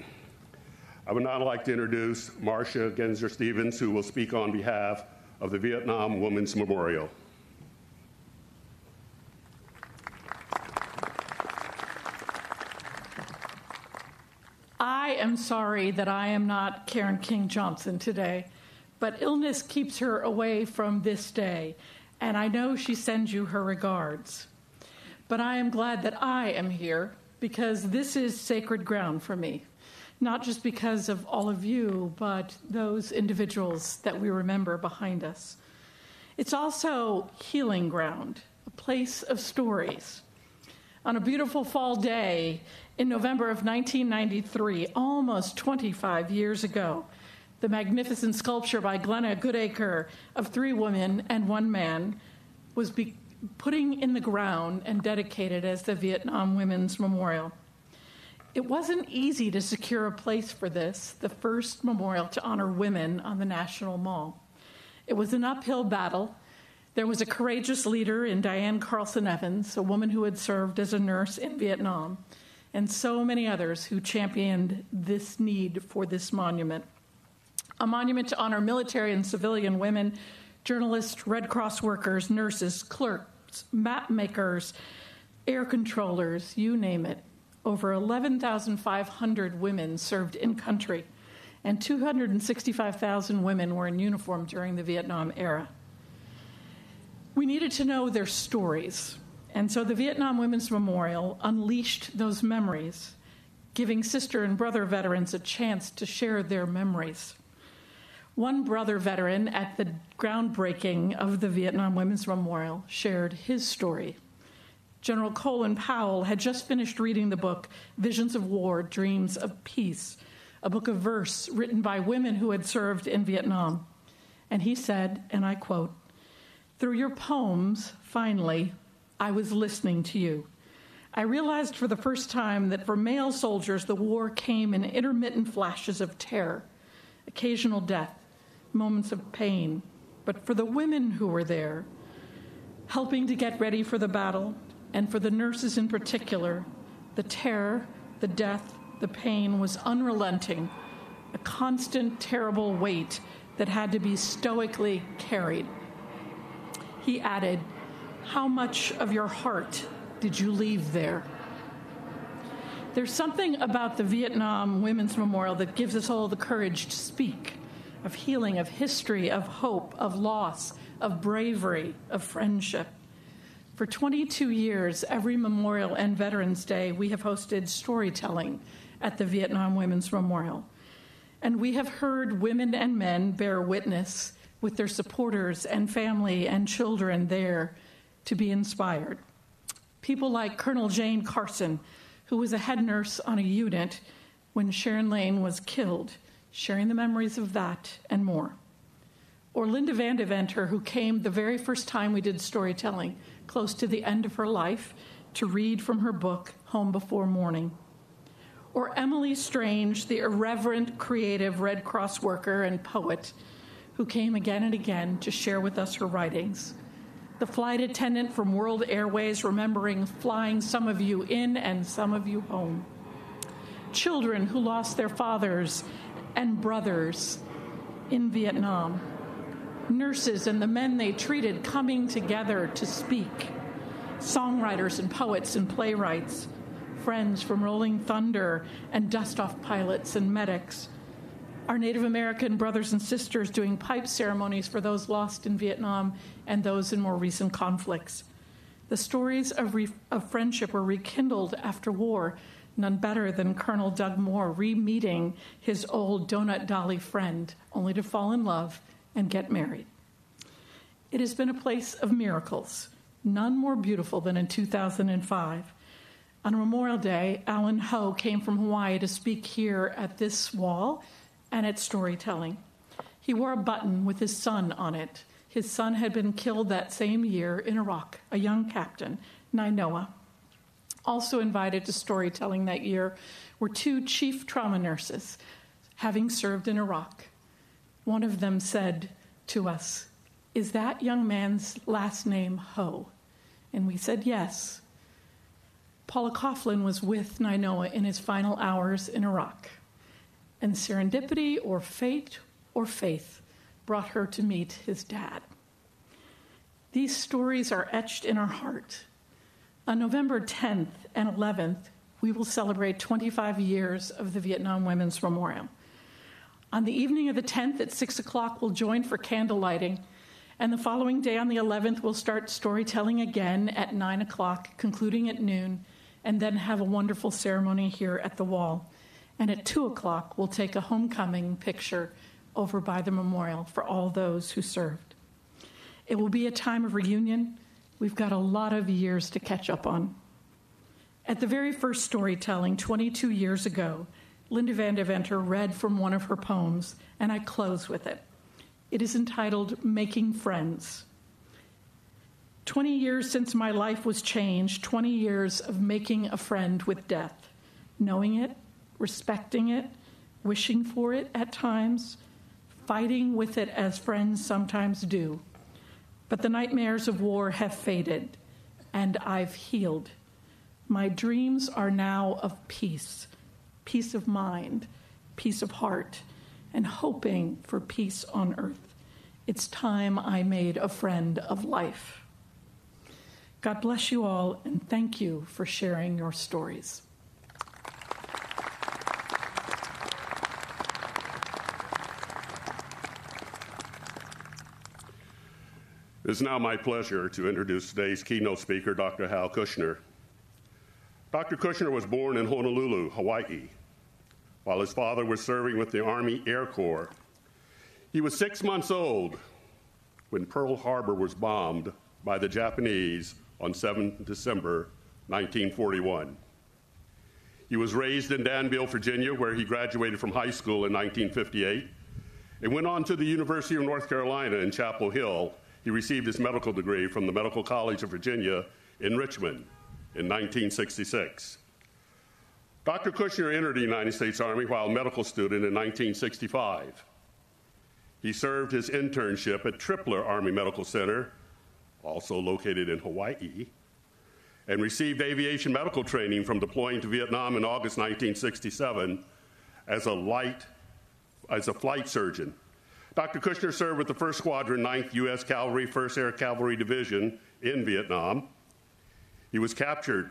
I would now like to introduce Marcia Genzer-Stevens, who will speak on behalf of the Vietnam Women's Memorial. I am sorry that I am not Karen King Johnson today, but illness keeps her away from this day, and I know she sends you her regards. But I am glad that I am here because this is sacred ground for me, not just because of all of you, but those individuals that we remember behind us. It's also healing ground, a place of stories. On a beautiful fall day in November of 1993, almost 25 years ago, the magnificent sculpture by Glenna Goodacre of 3 women and 1 man was putting in the ground and dedicated as the Vietnam Women's Memorial. It wasn't easy to secure a place for this, the first memorial to honor women on the National Mall. It was an uphill battle. There was a courageous leader in Diane Carlson Evans, a woman who had served as a nurse in Vietnam, and so many others who championed this need for this monument. A monument to honor military and civilian women, journalists, Red Cross workers, nurses, clerks, map makers, air controllers, you name it. Over 11,500 women served in country, and 265,000 women were in uniform during the Vietnam era. We needed to know their stories, and so the Vietnam Women's Memorial unleashed those memories, giving sister and brother veterans a chance to share their memories. One brother veteran at the groundbreaking of the Vietnam Women's Memorial shared his story. General Colin Powell had just finished reading the book Visions of War, Dreams of Peace, a book of verse written by women who had served in Vietnam. And he said, and I quote, "Through your poems, finally, I was listening to you. I realized for the first time that for male soldiers, the war came in intermittent flashes of terror, occasional death, moments of pain. But for the women who were there, helping to get ready for the battle, and for the nurses in particular, the terror, the death, the pain was unrelenting, a constant, terrible weight that had to be stoically carried. He added, "How much of your heart did you leave there?" There's something about the Vietnam Women's Memorial that gives us all the courage to speak of healing, of history, of hope, of loss, of bravery, of friendship. For 22 years, every Memorial and Veterans Day, we have hosted storytelling at the Vietnam Women's Memorial. And we have heard women and men bear witness with their supporters and family and children there to be inspired. People like Colonel Jane Carson, who was a head nurse on a unit when Sharon Lane was killed, sharing the memories of that and more. Or Linda Van Deventer, who came the very first time we did storytelling, close to the end of her life, to read from her book, Home Before Morning. Or Emily Strange, the irreverent, creative Red Cross worker and poet, who came again and again to share with us her writings. The flight attendant from World Airways, remembering flying some of you in and some of you home. Children who lost their fathers and brothers in Vietnam. Nurses and the men they treated coming together to speak. Songwriters and poets and playwrights. Friends from Rolling Thunder and dust-off pilots and medics. Our Native American brothers and sisters doing pipe ceremonies for those lost in Vietnam and those in more recent conflicts. The stories of friendship were rekindled after war, none better than Colonel Doug Moore re-meeting his old Donut Dolly friend, only to fall in love and get married. It has been a place of miracles, none more beautiful than in 2005. On Memorial Day, Alan Ho came from Hawaii to speak here at this wall and at storytelling. He wore a button with his son on it. His son had been killed that same year in Iraq, a young captain, Nainoa. Also invited to storytelling that year were two chief trauma nurses, having served in Iraq. One of them said to us, "Is that young man's last name Ho?" And we said yes. Paula Coughlin was with Nainoa in his final hours in Iraq. And serendipity or fate or faith brought her to meet his dad. These stories are etched in our heart. On November 10th and 11th, we will celebrate 25 years of the Vietnam Women's Memorial. On the evening of the 10th at 6 o'clock, we'll join for candle lighting. And the following day on the 11th, we'll start storytelling again at 9 o'clock, concluding at noon, and then have a wonderful ceremony here at the wall. And at 2 o'clock, we'll take a homecoming picture over by the memorial for all those who served. It will be a time of reunion. We've got a lot of years to catch up on. At the very first storytelling 22 years ago, Linda Van Deventer read from one of her poems, and I close with it. It is entitled Making Friends. 20 years since my life was changed, 20 years of making a friend with death, knowing it, respecting it, wishing for it at times, fighting with it as friends sometimes do. But the nightmares of war have faded, and I've healed. My dreams are now of peace, peace of mind, peace of heart, and hoping for peace on earth. It's time I made a friend of life. God bless you all, and thank you for sharing your stories. It is now my pleasure to introduce today's keynote speaker, Dr. Hal Kirchner. Dr. Kushner was born in Honolulu, Hawaii, while his father was serving with the Army Air Corps. He was 6 months old when Pearl Harbor was bombed by the Japanese on 7 December 1941. He was raised in Danville, Virginia, where he graduated from high school in 1958 and went on to the University of North Carolina in Chapel Hill. He received his medical degree from the Medical College of Virginia in Richmond in 1966. Dr. Kushner entered the United States Army while a medical student in 1965. He served his internship at Tripler Army Medical Center, also located in Hawaii, and received aviation medical training from deploying to Vietnam in August 1967 as a flight surgeon. Dr. Kushner served with the 1st Squadron, 9th U.S. Cavalry, 1st Air Cavalry Division in Vietnam. He was captured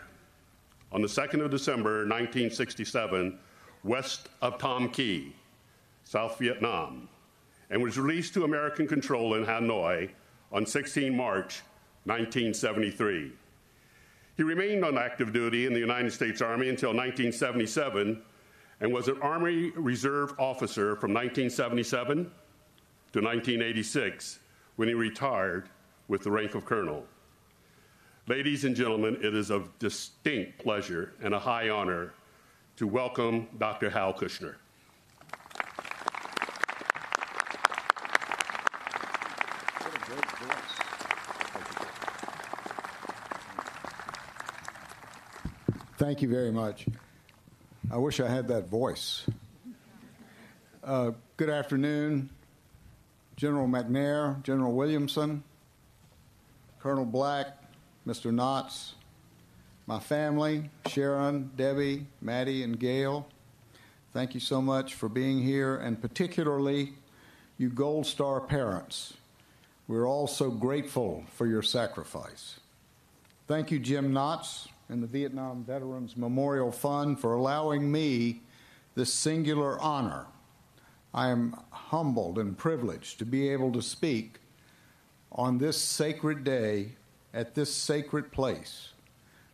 on the 2nd of December, 1967, west of Tam Kỳ, South Vietnam, and was released to American control in Hanoi on 16 March 1973. He remained on active duty in the United States Army until 1977 and was an Army Reserve officer from 1977 to 1986 when he retired with the rank of colonel. Ladies and gentlemen, it is a distinct pleasure and a high honor to welcome Dr. Hal Kirchner. Thank you very much. I wish I had that voice. Good afternoon, General McNair, General Williamson, Colonel Black, Mr. Knotts, my family, Sharon, Debbie, Maddie, and Gail. Thank you so much for being here, and particularly you Gold Star parents. We're all so grateful for your sacrifice. Thank you, Jim Knotts and the Vietnam Veterans Memorial Fund for allowing me this singular honor. I am humbled and privileged to be able to speak on this sacred day at this sacred place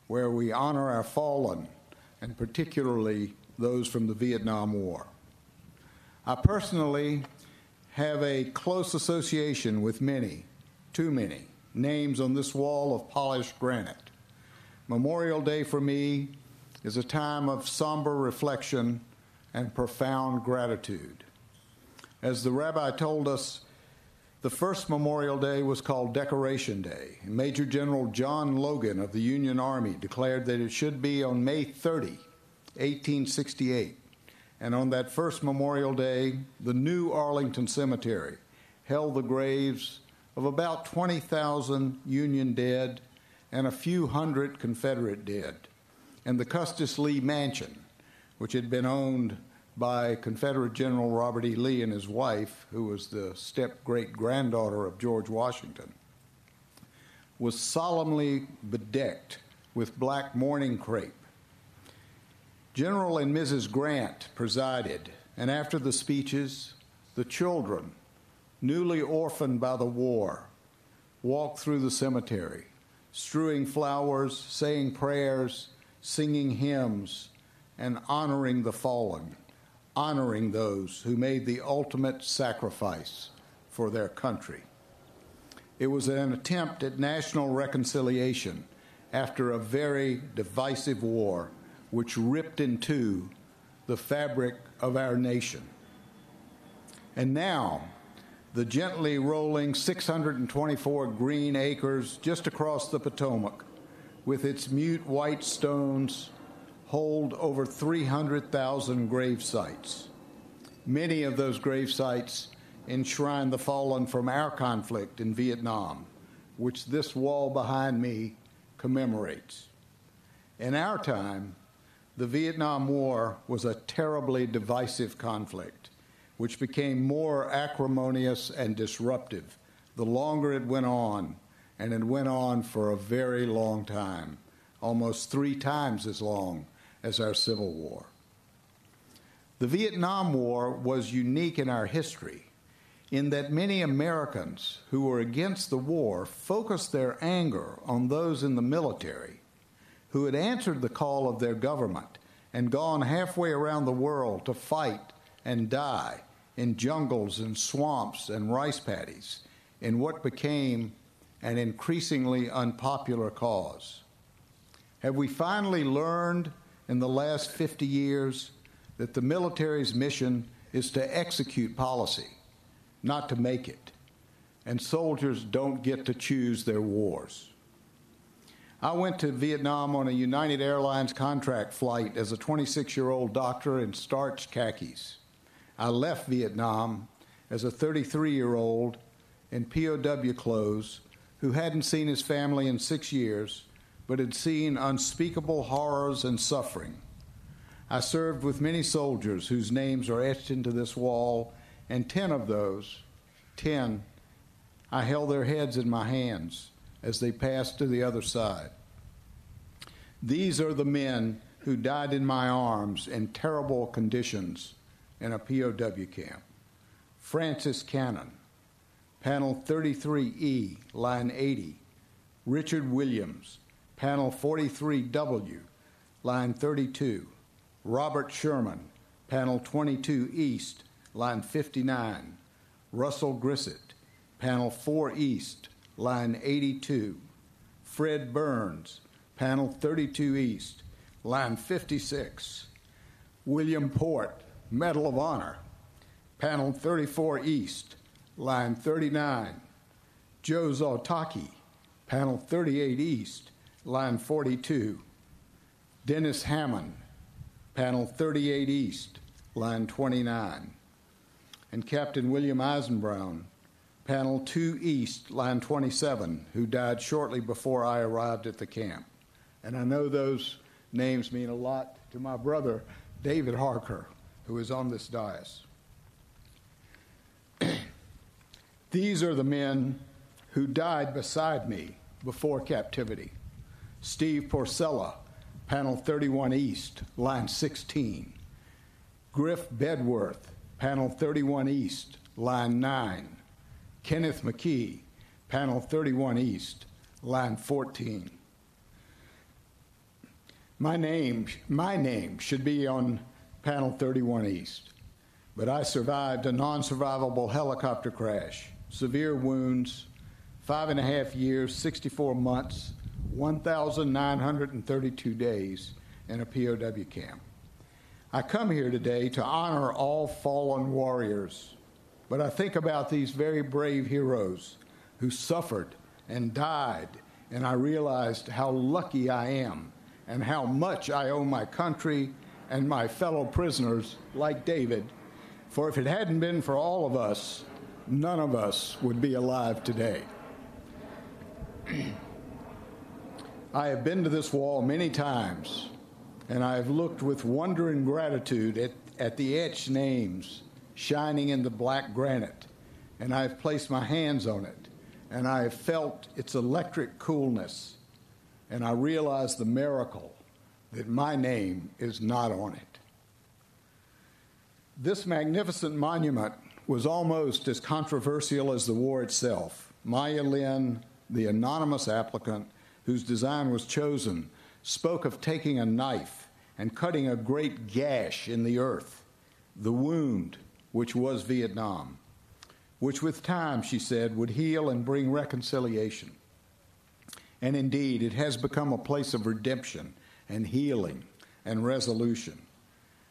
where we honor our fallen, and particularly those from the Vietnam War. I personally have a close association with many, too many, names on this wall of polished granite. Memorial Day for me is a time of somber reflection and profound gratitude. As the rabbi told us, the first Memorial Day was called Decoration Day. Major General John Logan of the Union Army declared that it should be on May 30, 1868. And on that first Memorial Day, the new Arlington Cemetery held the graves of about 20,000 Union dead and a few hundred Confederate dead. And the Custis Lee Mansion, which had been owned by Confederate General Robert E. Lee and his wife, who was the step-great-granddaughter of George Washington, was solemnly bedecked with black mourning crepe. General and Mrs. Grant presided, and after the speeches, the children, newly orphaned by the war, walked through the cemetery, strewing flowers, saying prayers, singing hymns, and honoring the fallen, honoring those who made the ultimate sacrifice for their country. It was an attempt at national reconciliation after a very divisive war which ripped in two the fabric of our nation. And now, the gently rolling 624 green acres just across the Potomac, with its mute white stones, hold over 300,000 grave sites. Many of those grave sites enshrine the fallen from our conflict in Vietnam, which this wall behind me commemorates. In our time, the Vietnam War was a terribly divisive conflict, which became more acrimonious and disruptive the longer it went on, and it went on for a very long time, almost 3 times as long as our Civil War. The Vietnam War was unique in our history in that many Americans who were against the war focused their anger on those in the military who had answered the call of their government and gone halfway around the world to fight and die in jungles and swamps and rice paddies in what became an increasingly unpopular cause. Have we finally learned in the last 50 years that the military's mission is to execute policy, not to make it, and soldiers don't get to choose their wars? I went to Vietnam on a United Airlines contract flight as a 26-year-old doctor in starched khakis. I left Vietnam as a 33-year-old in POW clothes who hadn't seen his family in 6 years, but had seen unspeakable horrors and suffering. I served with many soldiers whose names are etched into this wall, and 10 of those 10, I held their heads in my hands as they passed to the other side. These are the men who died in my arms in terrible conditions in a POW camp. Francis Cannon, Panel 33E, Line 80. Richard Williams, Panel 43W, Line 32. Robert Sherman, Panel 22 East, Line 59. Russell Grissett, Panel 4 East, Line 82. Fred Burns, Panel 32 East, Line 56. William Port, Medal of Honor, Panel 34 East, Line 39. Joe Zoltaki, Panel 38 East, Line 42. Dennis Hammond, Panel 38 East, Line 29. And Captain William Eisenbrown, Panel 2 East, Line 27, who died shortly before I arrived at the camp. And I know those names mean a lot to my brother, David Harker, who is on this dais. These are the men who died beside me before captivity. Steve Porcella, Panel 31 East, Line 16. Griff Bedworth, Panel 31 East, Line 9. Kenneth McKee, Panel 31 East, Line 14. My name should be on Panel 31 East, but I survived a non-survivable helicopter crash, severe wounds, 5.5 years, 64 months, 1,932 days in a POW camp. I come here today to honor all fallen warriors, but I think about these very brave heroes who suffered and died, and I realized how lucky I am and how much I owe my country and my fellow prisoners like David, for if it hadn't been for all of us, none of us would be alive today. I have been to this wall many times, and I have looked with wonder and gratitude at the etched names shining in the black granite, and I have placed my hands on it, and I have felt its electric coolness, and I realize the miracle that my name is not on it. This magnificent monument was almost as controversial as the war itself. Maya Lin, the anonymous applicant whose design was chosen, spoke of taking a knife and cutting a great gash in the earth, the wound which was Vietnam, which with time, she said, would heal and bring reconciliation. And indeed, it has become a place of redemption and healing and resolution.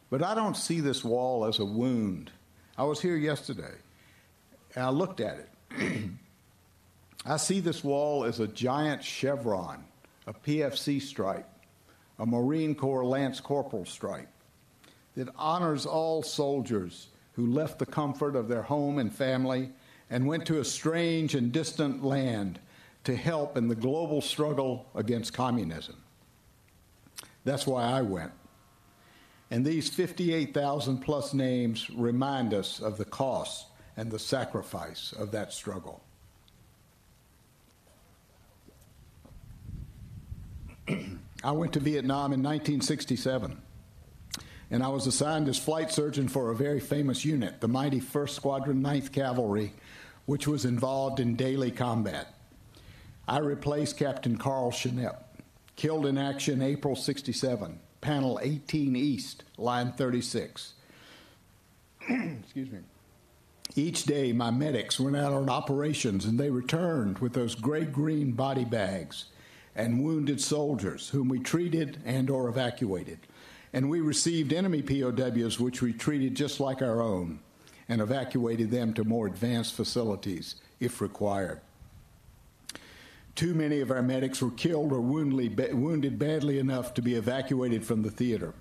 But I don't see this wall as a wound. I was here yesterday, and I looked at it. I see this wall as a giant chevron, a PFC stripe, a Marine Corps Lance Corporal stripe that honors all soldiers who left the comfort of their home and family and went to a strange and distant land to help in the global struggle against communism. That's why I went. And these 58,000 plus names remind us of the cost and the sacrifice of that struggle. I went to Vietnam in 1967, and I was assigned as flight surgeon for a very famous unit, the mighty 1st Squadron 9th Cavalry, which was involved in daily combat. I replaced Captain Carl Schnepp, killed in action April 67, Panel 18 East, Line 36. Excuse me. Each day, my medics went out on operations, and they returned with those gray-green body bags and wounded soldiers whom we treated and or evacuated. And we received enemy POWs, which we treated just like our own, and evacuated them to more advanced facilities if required. Too many of our medics were killed or wounded badly enough to be evacuated from the theater.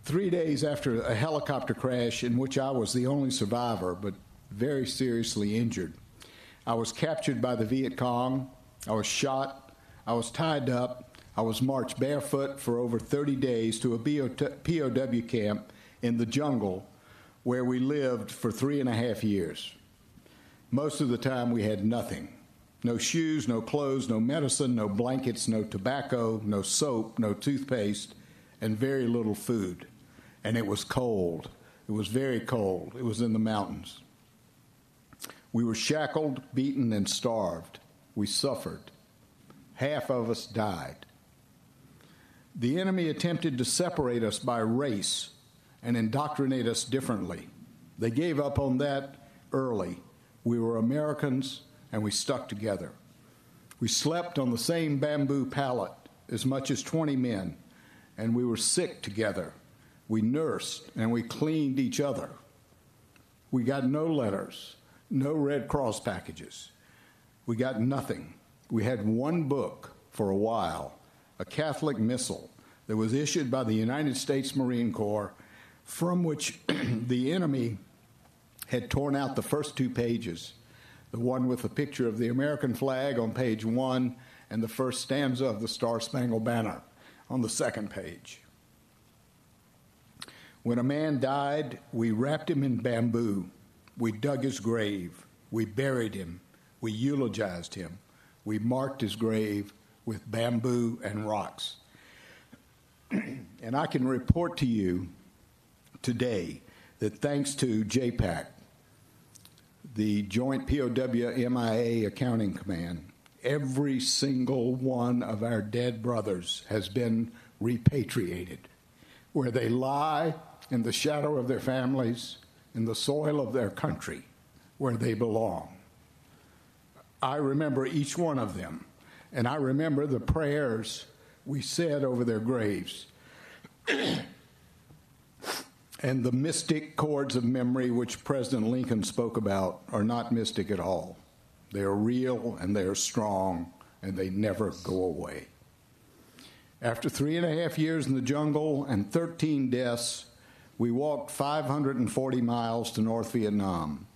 3 days after a helicopter crash in which I was the only survivor, but very seriously injured, I was captured by the Viet Cong, I was shot, I was tied up, I was marched barefoot for over 30 days to a POW camp in the jungle where we lived for 3.5 years. Most of the time we had nothing. No shoes, no clothes, no medicine, no blankets, no tobacco, no soap, no toothpaste, and very little food. And it was cold. It was very cold. It was in the mountains. We were shackled, beaten, and starved. We suffered. Half of us died. The enemy attempted to separate us by race and indoctrinate us differently. They gave up on that early. We were Americans, and we stuck together. We slept on the same bamboo pallet, as much as 20 men, and we were sick together. We nursed, and we cleaned each other. We got no letters, no Red Cross packages. We got nothing. We had one book for a while, a Catholic missal that was issued by the United States Marine Corps, from which the enemy had torn out the first 2 pages, the one with the picture of the American flag on page 1 and the first stanza of the Star-Spangled Banner on the second page. When a man died, we wrapped him in bamboo. We dug his grave. We buried him. We eulogized him. We marked his grave with bamboo and rocks. And I can report to you today that thanks to JPAC, the Joint POW-MIA Accounting Command, every single one of our dead brothers has been repatriated, where they lie in the shadow of their families, in the soil of their country, where they belong. I remember each one of them, and I remember the prayers we said over their graves. And the mystic chords of memory which President Lincoln spoke about are not mystic at all. They are real, and they are strong, and they never go away. After 3.5 years in the jungle and 13 deaths, we walked 540 miles to North Vietnam.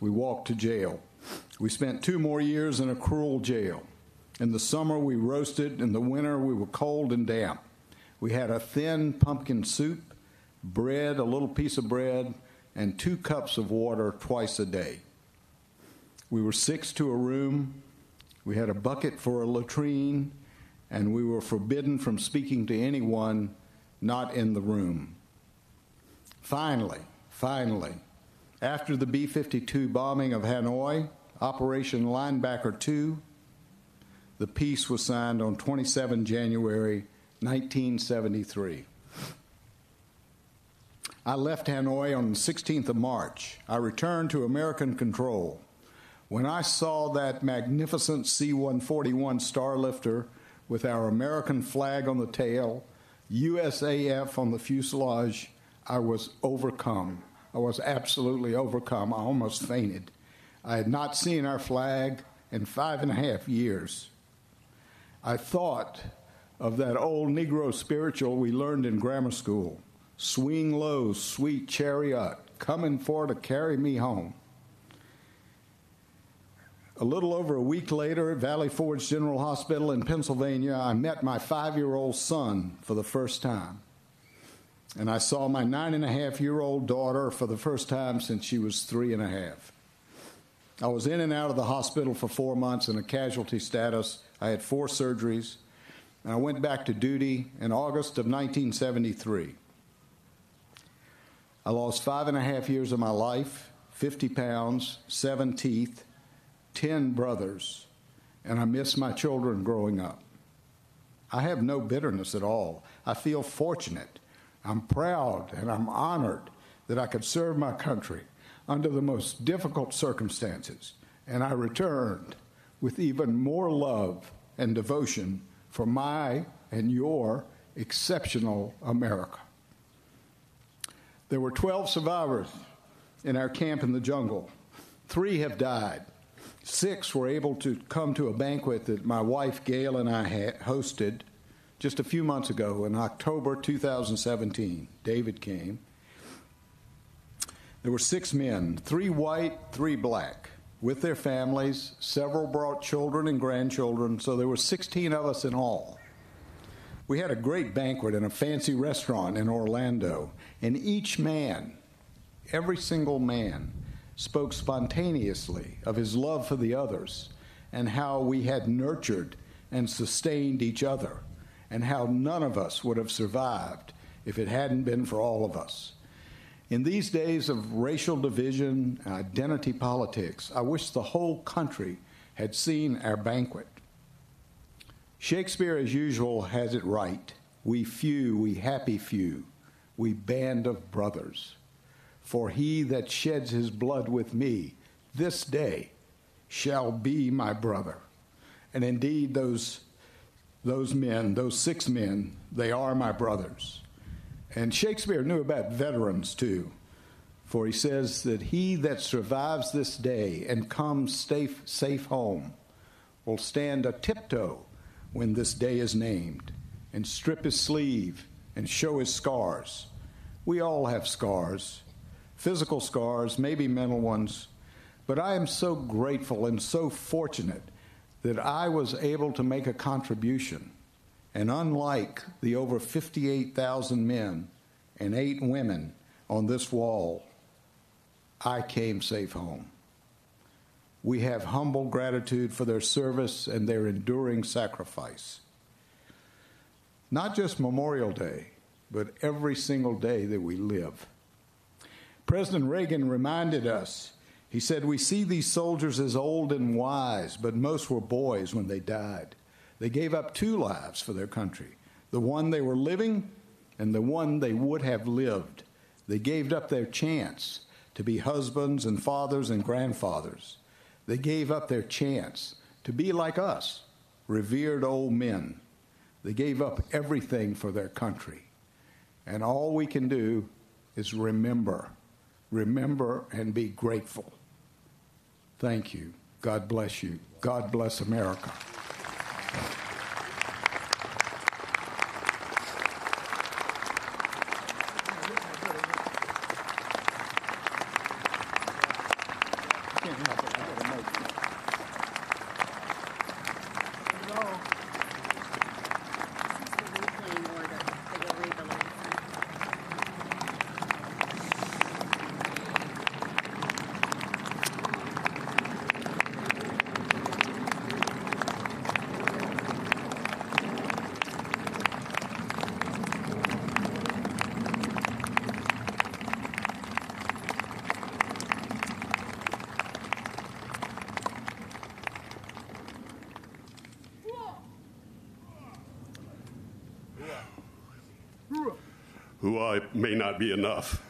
We walked to jail. We spent 2 more years in a cruel jail. In the summer, we roasted. In the winter, we were cold and damp. We had a thin pumpkin soup, bread, a little piece of bread, and 2 cups of water twice a day. We were 6 to a room. We had a bucket for a latrine, and we were forbidden from speaking to anyone not in the room. Finally, after the B-52 bombing of Hanoi, Operation Linebacker 2, the peace was signed on 27 January 1973. I left Hanoi on the 16th of March. I returned to American control. When I saw that magnificent C-141 Starlifter with our American flag on the tail, USAF on the fuselage, I was overcome. I was absolutely overcome. I almost fainted. I had not seen our flag in 5.5 years. I thought of that old Negro spiritual we learned in grammar school. Swing low, sweet chariot, coming for to carry me home. A little over a week later at Valley Forge General Hospital in Pennsylvania, I met my 5-year-old son for the first time. And I saw my 9.5-year-old daughter for the first time since she was 3.5. I was in and out of the hospital for 4 months in a casualty status. I had 4 surgeries, and I went back to duty in August of 1973. I lost 5.5 years of my life, 50 pounds, 7 teeth, 10 brothers, and I miss my children growing up. I have no bitterness at all. I feel fortunate. I'm proud and I'm honored that I could serve my country under the most difficult circumstances, and I returned with even more love and devotion for my and your exceptional America. There were 12 survivors in our camp in the jungle. 3 have died. 6 were able to come to a banquet that my wife Gail and I hosted just a few months ago in October 2017. David came. There were 6 men, 3 white, 3 black, with their families. Several brought children and grandchildren, so there were 16 of us in all. We had a great banquet in a fancy restaurant in Orlando, and each man, every single man, spoke spontaneously of his love for the others and how we had nurtured and sustained each other and how none of us would have survived if it hadn't been for all of us. In these days of racial division and identity politics, I wish the whole country had seen our banquet. Shakespeare, as usual, has it right. We few, we happy few, we band of brothers. For he that sheds his blood with me this day shall be my brother. And indeed, those men, those 6 men, they are my brothers. And Shakespeare knew about veterans, too, for he says that he that survives this day and comes safe home will stand a tiptoe when this day is named, and strip his sleeve and show his scars. We all have scars, physical scars, maybe mental ones, but I am so grateful and so fortunate that I was able to make a contribution. And unlike the over 58,000 men and 8 women on this wall, I came safe home. We have humble gratitude for their service and their enduring sacrifice. Not just Memorial Day, but every single day that we live. President Reagan reminded us, he said, we see these soldiers as old and wise, but most were boys when they died. They gave up 2 lives for their country, the one they were living and the one they would have lived. They gave up their chance to be husbands and fathers and grandfathers. They gave up their chance to be like us, revered old men. They gave up everything for their country. And all we can do is remember and be grateful. Thank you. God bless you. God bless America. Who may not be enough.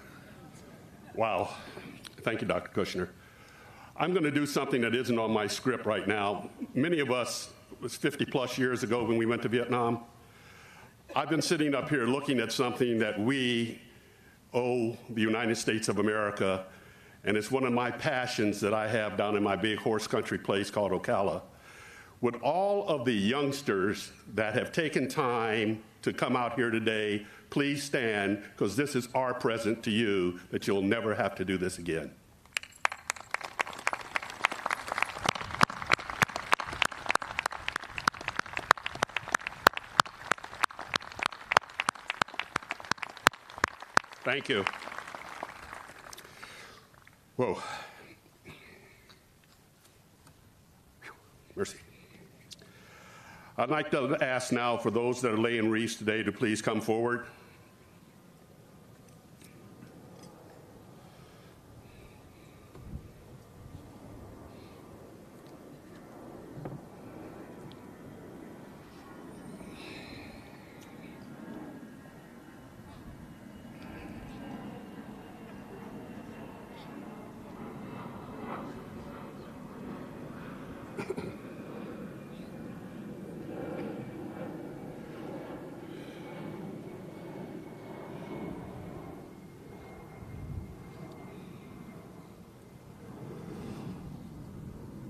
Wow. Thank you, Dr. Kushner. I'm going to do something that isn't on my script right now. Many of us, it was 50-plus years ago when we went to Vietnam. I've been sitting up here looking at something that we owe the United States of America, and it's one of my passions that I have down in my big horse country place called Ocala. Would all of the youngsters that have taken time to come out here today please stand, because this is our present to you, that you'll never have to do this again. Thank you. Whoa. Mercy. I'd like to ask now for those that are laying wreaths today to please come forward.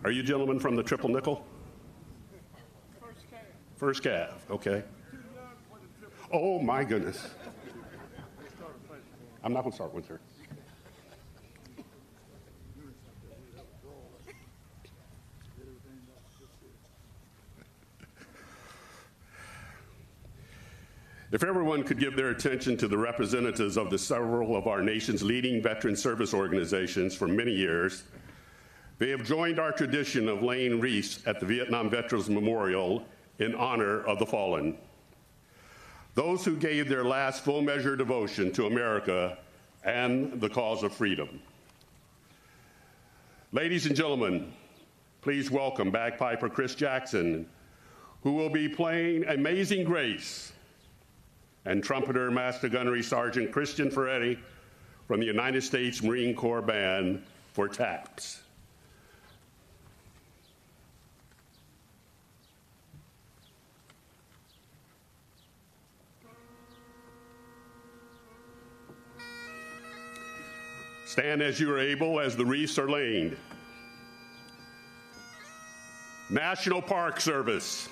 Are you gentlemen from the Triple Nickel? First Cav, okay. Oh my goodness. I'm not going to start with her. If everyone could give their attention to the representatives of the several of our nation's leading veteran service organizations for many years, they have joined our tradition of laying wreaths at the Vietnam Veterans Memorial in honor of the fallen. Those who gave their last full measure of devotion to America and the cause of freedom. Ladies and gentlemen, please welcome bagpiper Chris Jackson, who will be playing Amazing Grace, and trumpeter Master Gunnery Sergeant Christian Ferretti from the United States Marine Corps Band for TAPS. Stand as you are able as the wreaths are laid. National Park Service.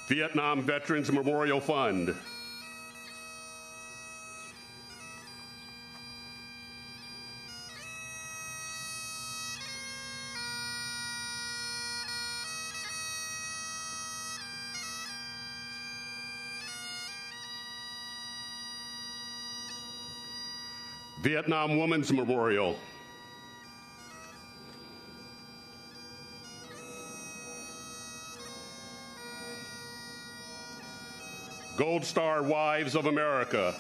Vietnam Veterans Memorial Fund. Vietnam Women's Memorial. Gold Star Wives of America.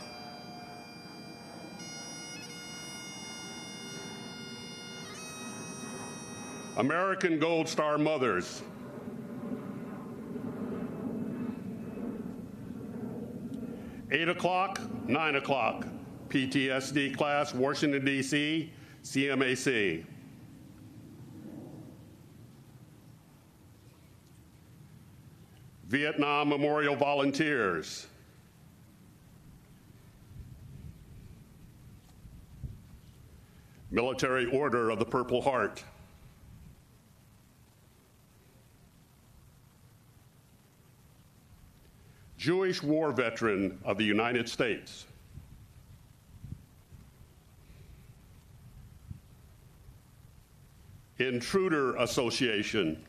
American Gold Star Mothers. Eight o'clock, 9 o'clock, PTSD class, Washington, D.C., CMAC. Vietnam Memorial Volunteers. Military Order of the Purple Heart. Jewish War Veteran of the United States. Intruder Association.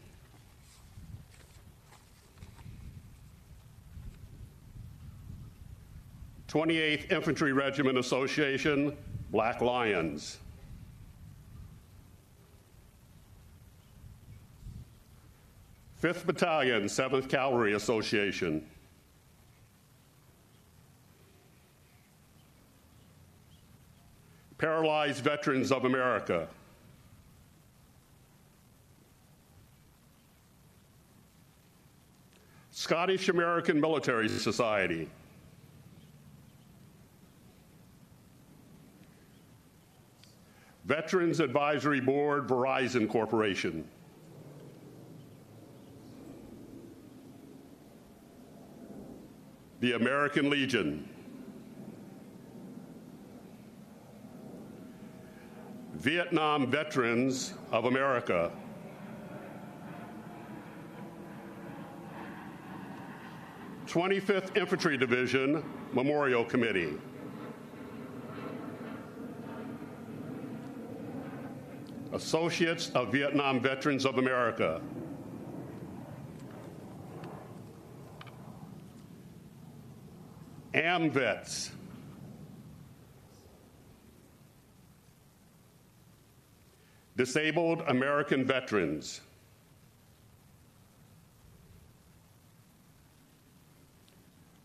28th Infantry Regiment Association, Black Lions. Fifth Battalion, 7th Cavalry Association. Paralyzed Veterans of America. Scottish American Military Society. Veterans Advisory Board, Verizon Corporation. The American Legion. Vietnam Veterans of America. (25th Infantry Division Memorial Committee). Associates of Vietnam Veterans of America. AMVETS. Disabled American Veterans.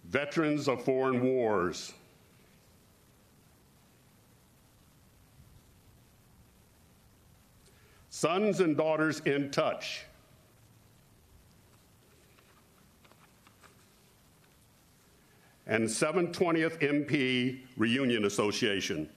Veterans of Foreign Wars. Sons and Daughters in Touch. And 720th MP Reunion Association.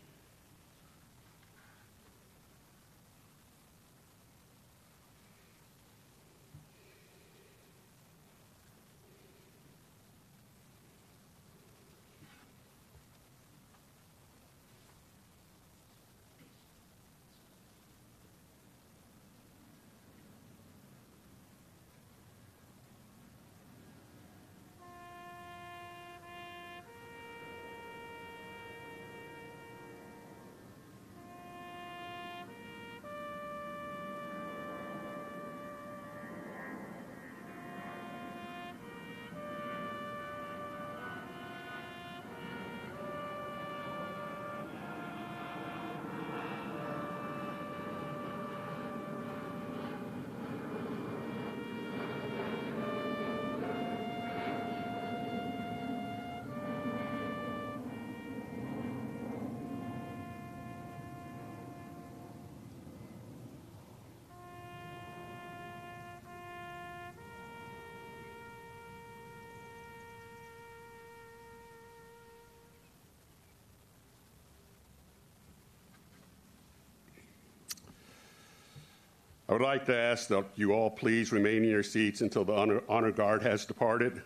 I would like to ask that you all please remain in your seats until the honor guard has departed.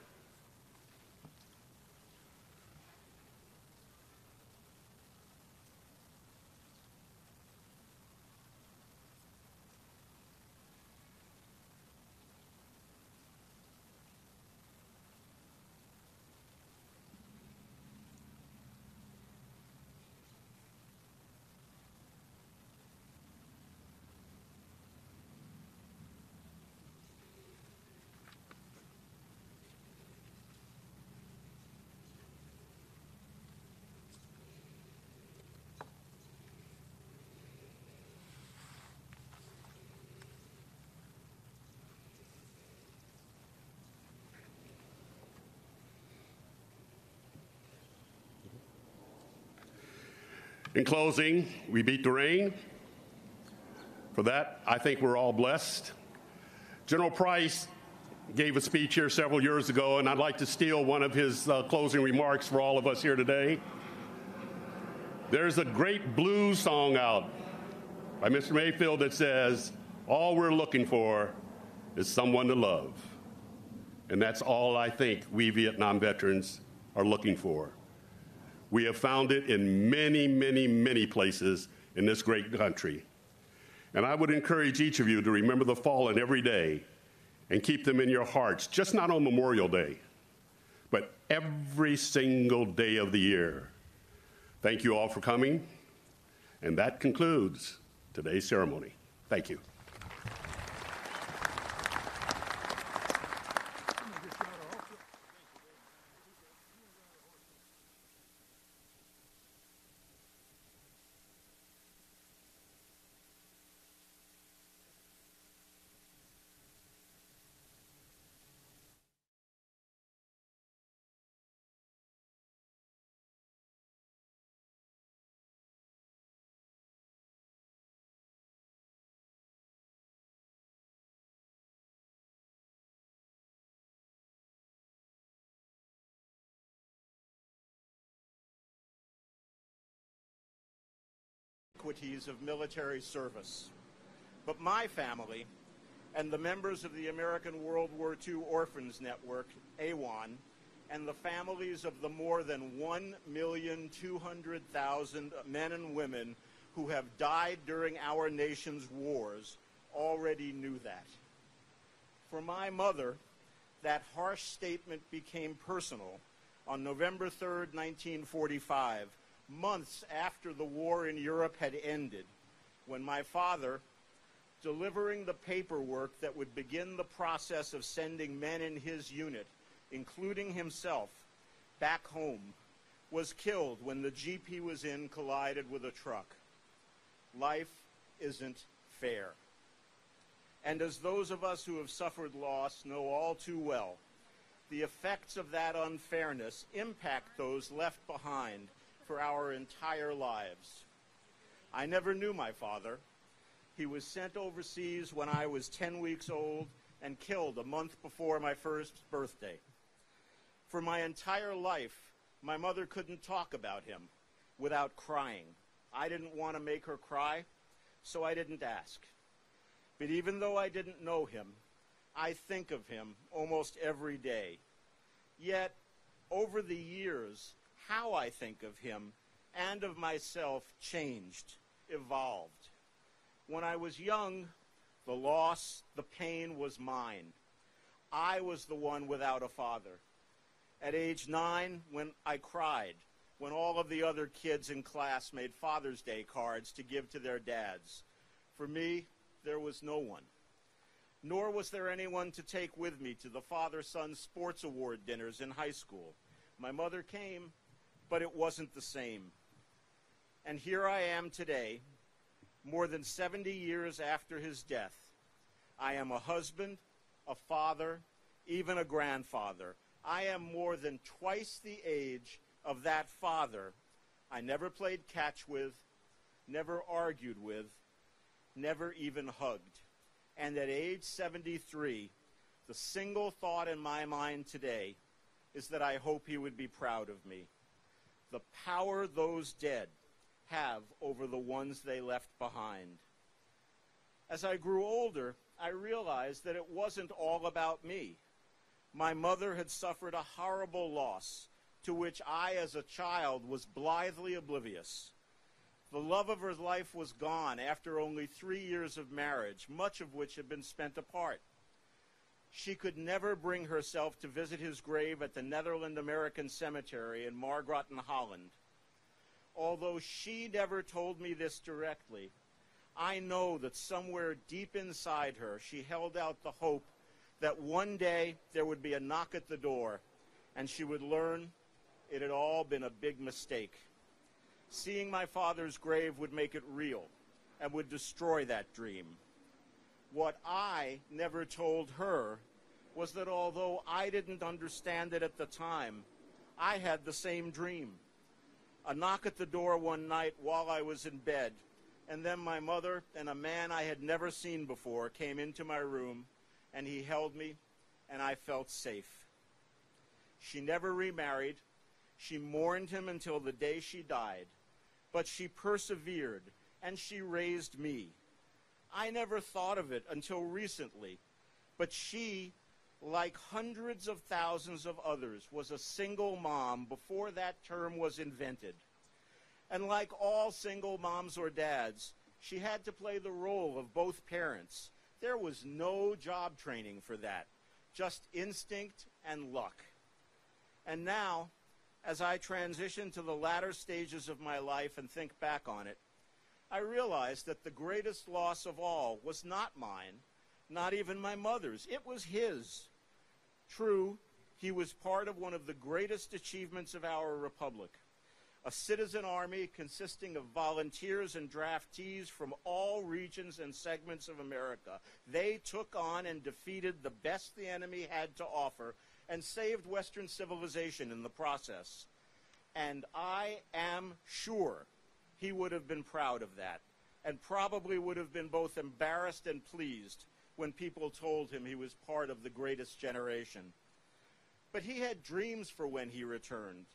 In closing, we beat the rain. For that, I think we're all blessed. General Price gave a speech here several years ago, and I'd like to steal one of his closing remarks for all of us here today. There's a great blues song out by Mr. Mayfield that says, all we're looking for is someone to love. And that's all I think we Vietnam veterans are looking for. We have found it in many, many, many places in this great country. And I would encourage each of you to remember the fallen every day and keep them in your hearts, just not on Memorial Day, but every single day of the year. Thank you all for coming, and that concludes today's ceremony. Thank you. Of military service. But my family and the members of the American World War II Orphans Network, AWON, and the families of the more than 1,200,000 men and women who have died during our nation's wars already knew that. For my mother, that harsh statement became personal on November 3rd, 1945, months after the war in Europe had ended, when my father, delivering the paperwork that would begin the process of sending men in his unit, including himself, back home, was killed when the Jeep he was in collided with a truck. Life isn't fair. And as those of us who have suffered loss know all too well, the effects of that unfairness impact those left behind for our entire lives. I never knew my father. He was sent overseas when I was 10 weeks old and killed a month before my first birthday. For my entire life, my mother couldn't talk about him without crying. I didn't want to make her cry, so I didn't ask. But even though I didn't know him, I think of him almost every day. Yet, over the years, how I think of him and of myself changed, evolved. When I was young, the loss, the pain was mine. I was the one without a father. At age 9, when I cried, when all of the other kids in class made Father's Day cards to give to their dads, for me, there was no one. Nor was there anyone to take with me to the father-son sports award dinners in high school. My mother came, but it wasn't the same. And here I am today, more than 70 years after his death. I am a husband, a father, even a grandfather. I am more than twice the age of that father I never played catch with, never argued with, never even hugged. And at age 73, the single thought in my mind today is that I hope he would be proud of me. The power those dead have over the ones they left behind. As I grew older, I realized that it wasn't all about me. My mother had suffered a horrible loss to which I, as a child, was blithely oblivious. The love of her life was gone after only 3 years of marriage, much of which had been spent apart. She could never bring herself to visit his grave at the Netherland-American Cemetery in Margraten, Holland. Although she never told me this directly, I know that somewhere deep inside her she held out the hope that one day there would be a knock at the door and she would learn it had all been a big mistake. Seeing my father's grave would make it real and would destroy that dream. What I never told her was that although I didn't understand it at the time, I had the same dream. A knock at the door one night while I was in bed, and then my mother and a man I had never seen before came into my room, and he held me, and I felt safe. She never remarried. She mourned him until the day she died, but she persevered, and she raised me. I never thought of it until recently, but she, like hundreds of thousands of others, was a single mom before that term was invented. And like all single moms or dads, she had to play the role of both parents. There was no job training for that, just instinct and luck. And now, as I transition to the latter stages of my life and think back on it, I realize that the greatest loss of all was not mine, not even my mother's. It was his. True, he was part of one of the greatest achievements of our republic, a citizen army consisting of volunteers and draftees from all regions and segments of America. They took on and defeated the best the enemy had to offer and saved Western civilization in the process. And I am sure he would have been proud of that, and probably would have been both embarrassed and pleased when people told him he was part of the greatest generation. But he had dreams for when he returned.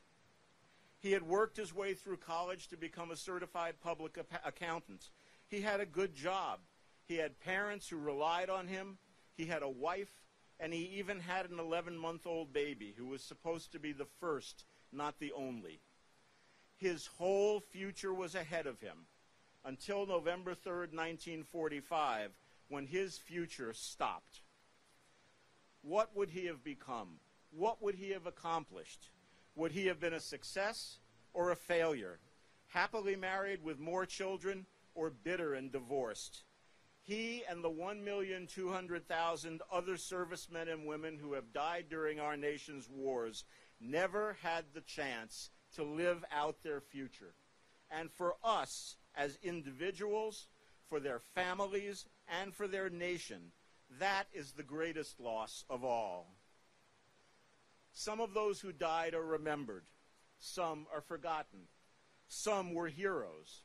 He had worked his way through college to become a certified public accountant. He had a good job. He had parents who relied on him. He had a wife, and he even had an 11-month-old baby who was supposed to be the first, not the only. His whole future was ahead of him until November 3rd, 1945, when his future stopped. What would he have become? What would he have accomplished? Would he have been a success or a failure? Happily married with more children or bitter and divorced? He and the 1,200,000 other servicemen and women who have died during our nation's wars never had the chance to live out their future. And for us as individuals, for their families, and for their nation, that is the greatest loss of all. Some of those who died are remembered. Some are forgotten. Some were heroes.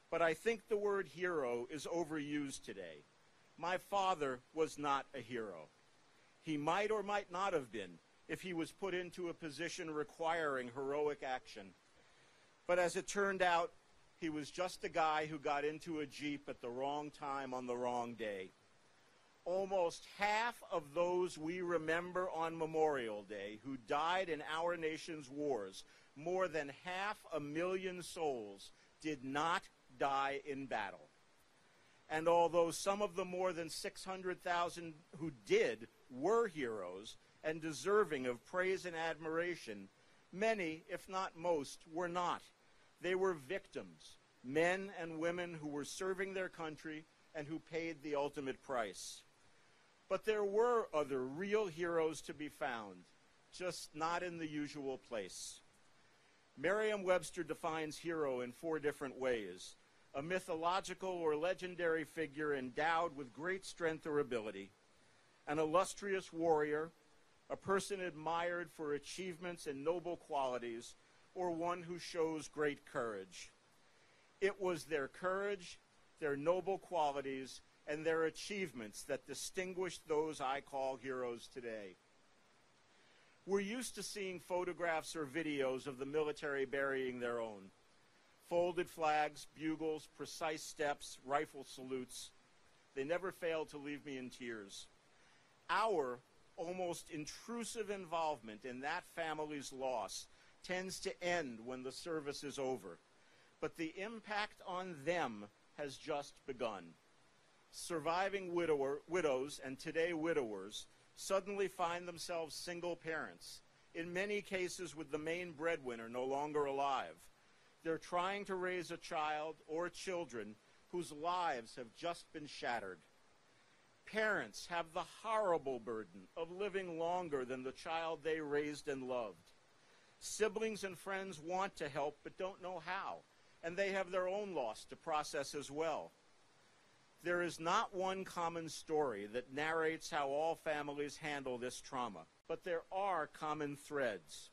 But I think the word hero is overused today. My father was not a hero. He might or might not have been if he was put into a position requiring heroic action. But as it turned out, he was just a guy who got into a Jeep at the wrong time on the wrong day. Almost half of those we remember on Memorial Day who died in our nation's wars, more than 500,000 souls, did not die in battle. And although some of the more than 600,000 who did were heroes and deserving of praise and admiration, many, if not most, were not. They were victims, men and women who were serving their country and who paid the ultimate price. But there were other real heroes to be found, just not in the usual place. Merriam-Webster defines hero in 4 different ways: a mythological or legendary figure endowed with great strength or ability, an illustrious warrior, a person admired for achievements and noble qualities, or one who shows great courage. It was their courage, their noble qualities, and their achievements that distinguished those I call heroes today. We're used to seeing photographs or videos of the military burying their own. Folded flags, bugles, precise steps, rifle salutes. They never fail to leave me in tears. Our almost intrusive involvement in that family's loss tends to end when the service is over. But the impact on them has just begun. Surviving widows and today widowers suddenly find themselves single parents, in many cases with the main breadwinner no longer alive. They're trying to raise a child or children whose lives have just been shattered. Parents have the horrible burden of living longer than the child they raised and loved. Siblings and friends want to help but don't know how, and they have their own loss to process as well. There is not one common story that narrates how all families handle this trauma, but there are common threads.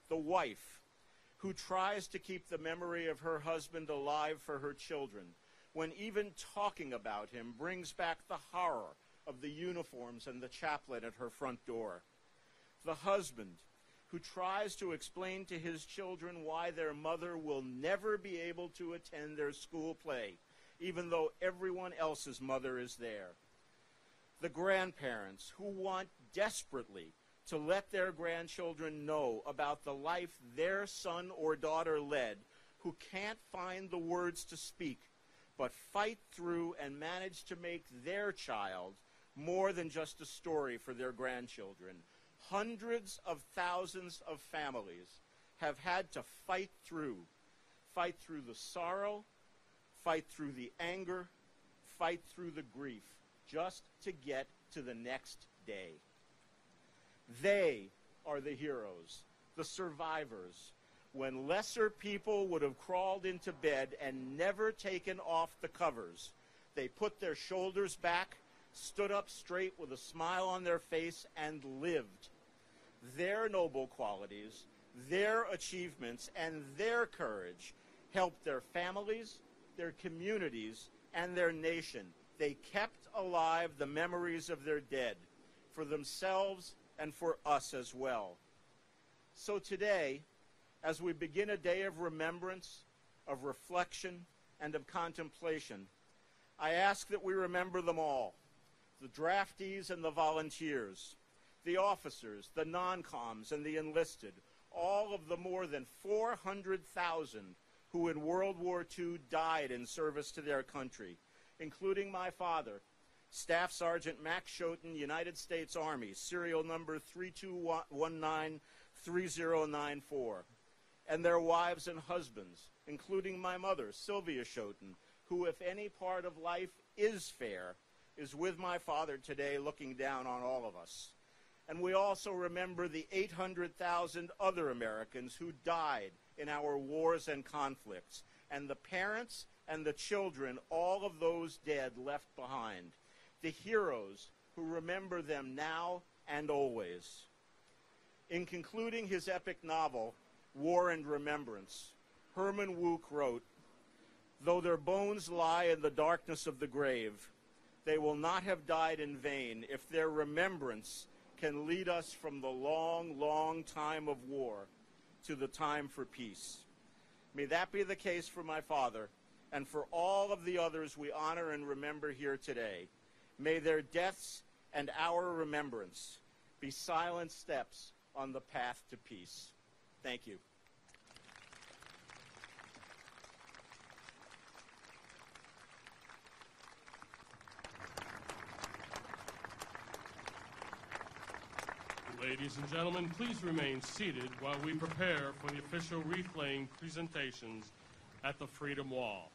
The wife, who tries to keep the memory of her husband alive for her children, when even talking about him brings back the horror of the uniforms and the chaplain at her front door. The husband, who tries to explain to his children why their mother will never be able to attend their school play, even though everyone else's mother is there. The grandparents, who want desperately to let their grandchildren know about the life their son or daughter led, who can't find the words to speak, but fight through and manage to make their child more than just a story for their grandchildren. Hundreds of thousands of families have had to fight through the sorrow, fight through the anger, fight through the grief, just to get to the next day. They are the heroes, the survivors, when lesser people would have crawled into bed and never taken off the covers. They put their shoulders back, stood up straight with a smile on their face, and lived. Their noble qualities, their achievements, and their courage helped their families, their communities, and their nation. They kept alive the memories of their dead, for themselves and for us as well. So today, as we begin a day of remembrance, of reflection, and of contemplation, I ask that we remember them all, the draftees and the volunteers, the officers, the non-coms, and the enlisted, all of the more than 400,000 who in World War II died in service to their country, including my father, Staff Sergeant Max Schoten, United States Army, serial number 32193094, and their wives and husbands, including my mother, Sylvia Schoten, who, if any part of life is fair, is with my father today looking down on all of us. And we also remember the 800,000 other Americans who died in our wars and conflicts, and the parents and the children all of those dead left behind, the heroes who remember them now and always. In concluding his epic novel, War and Remembrance, Herman Wouk wrote, "Though their bones lie in the darkness of the grave, they will not have died in vain if their remembrance can lead us from the long, long time of war to the time for peace." May that be the case for my father and for all of the others we honor and remember here today. May their deaths and our remembrance be silent steps on the path to peace. Thank you. Ladies and gentlemen, please remain seated while we prepare for the official wreath-laying presentations at the Freedom Wall.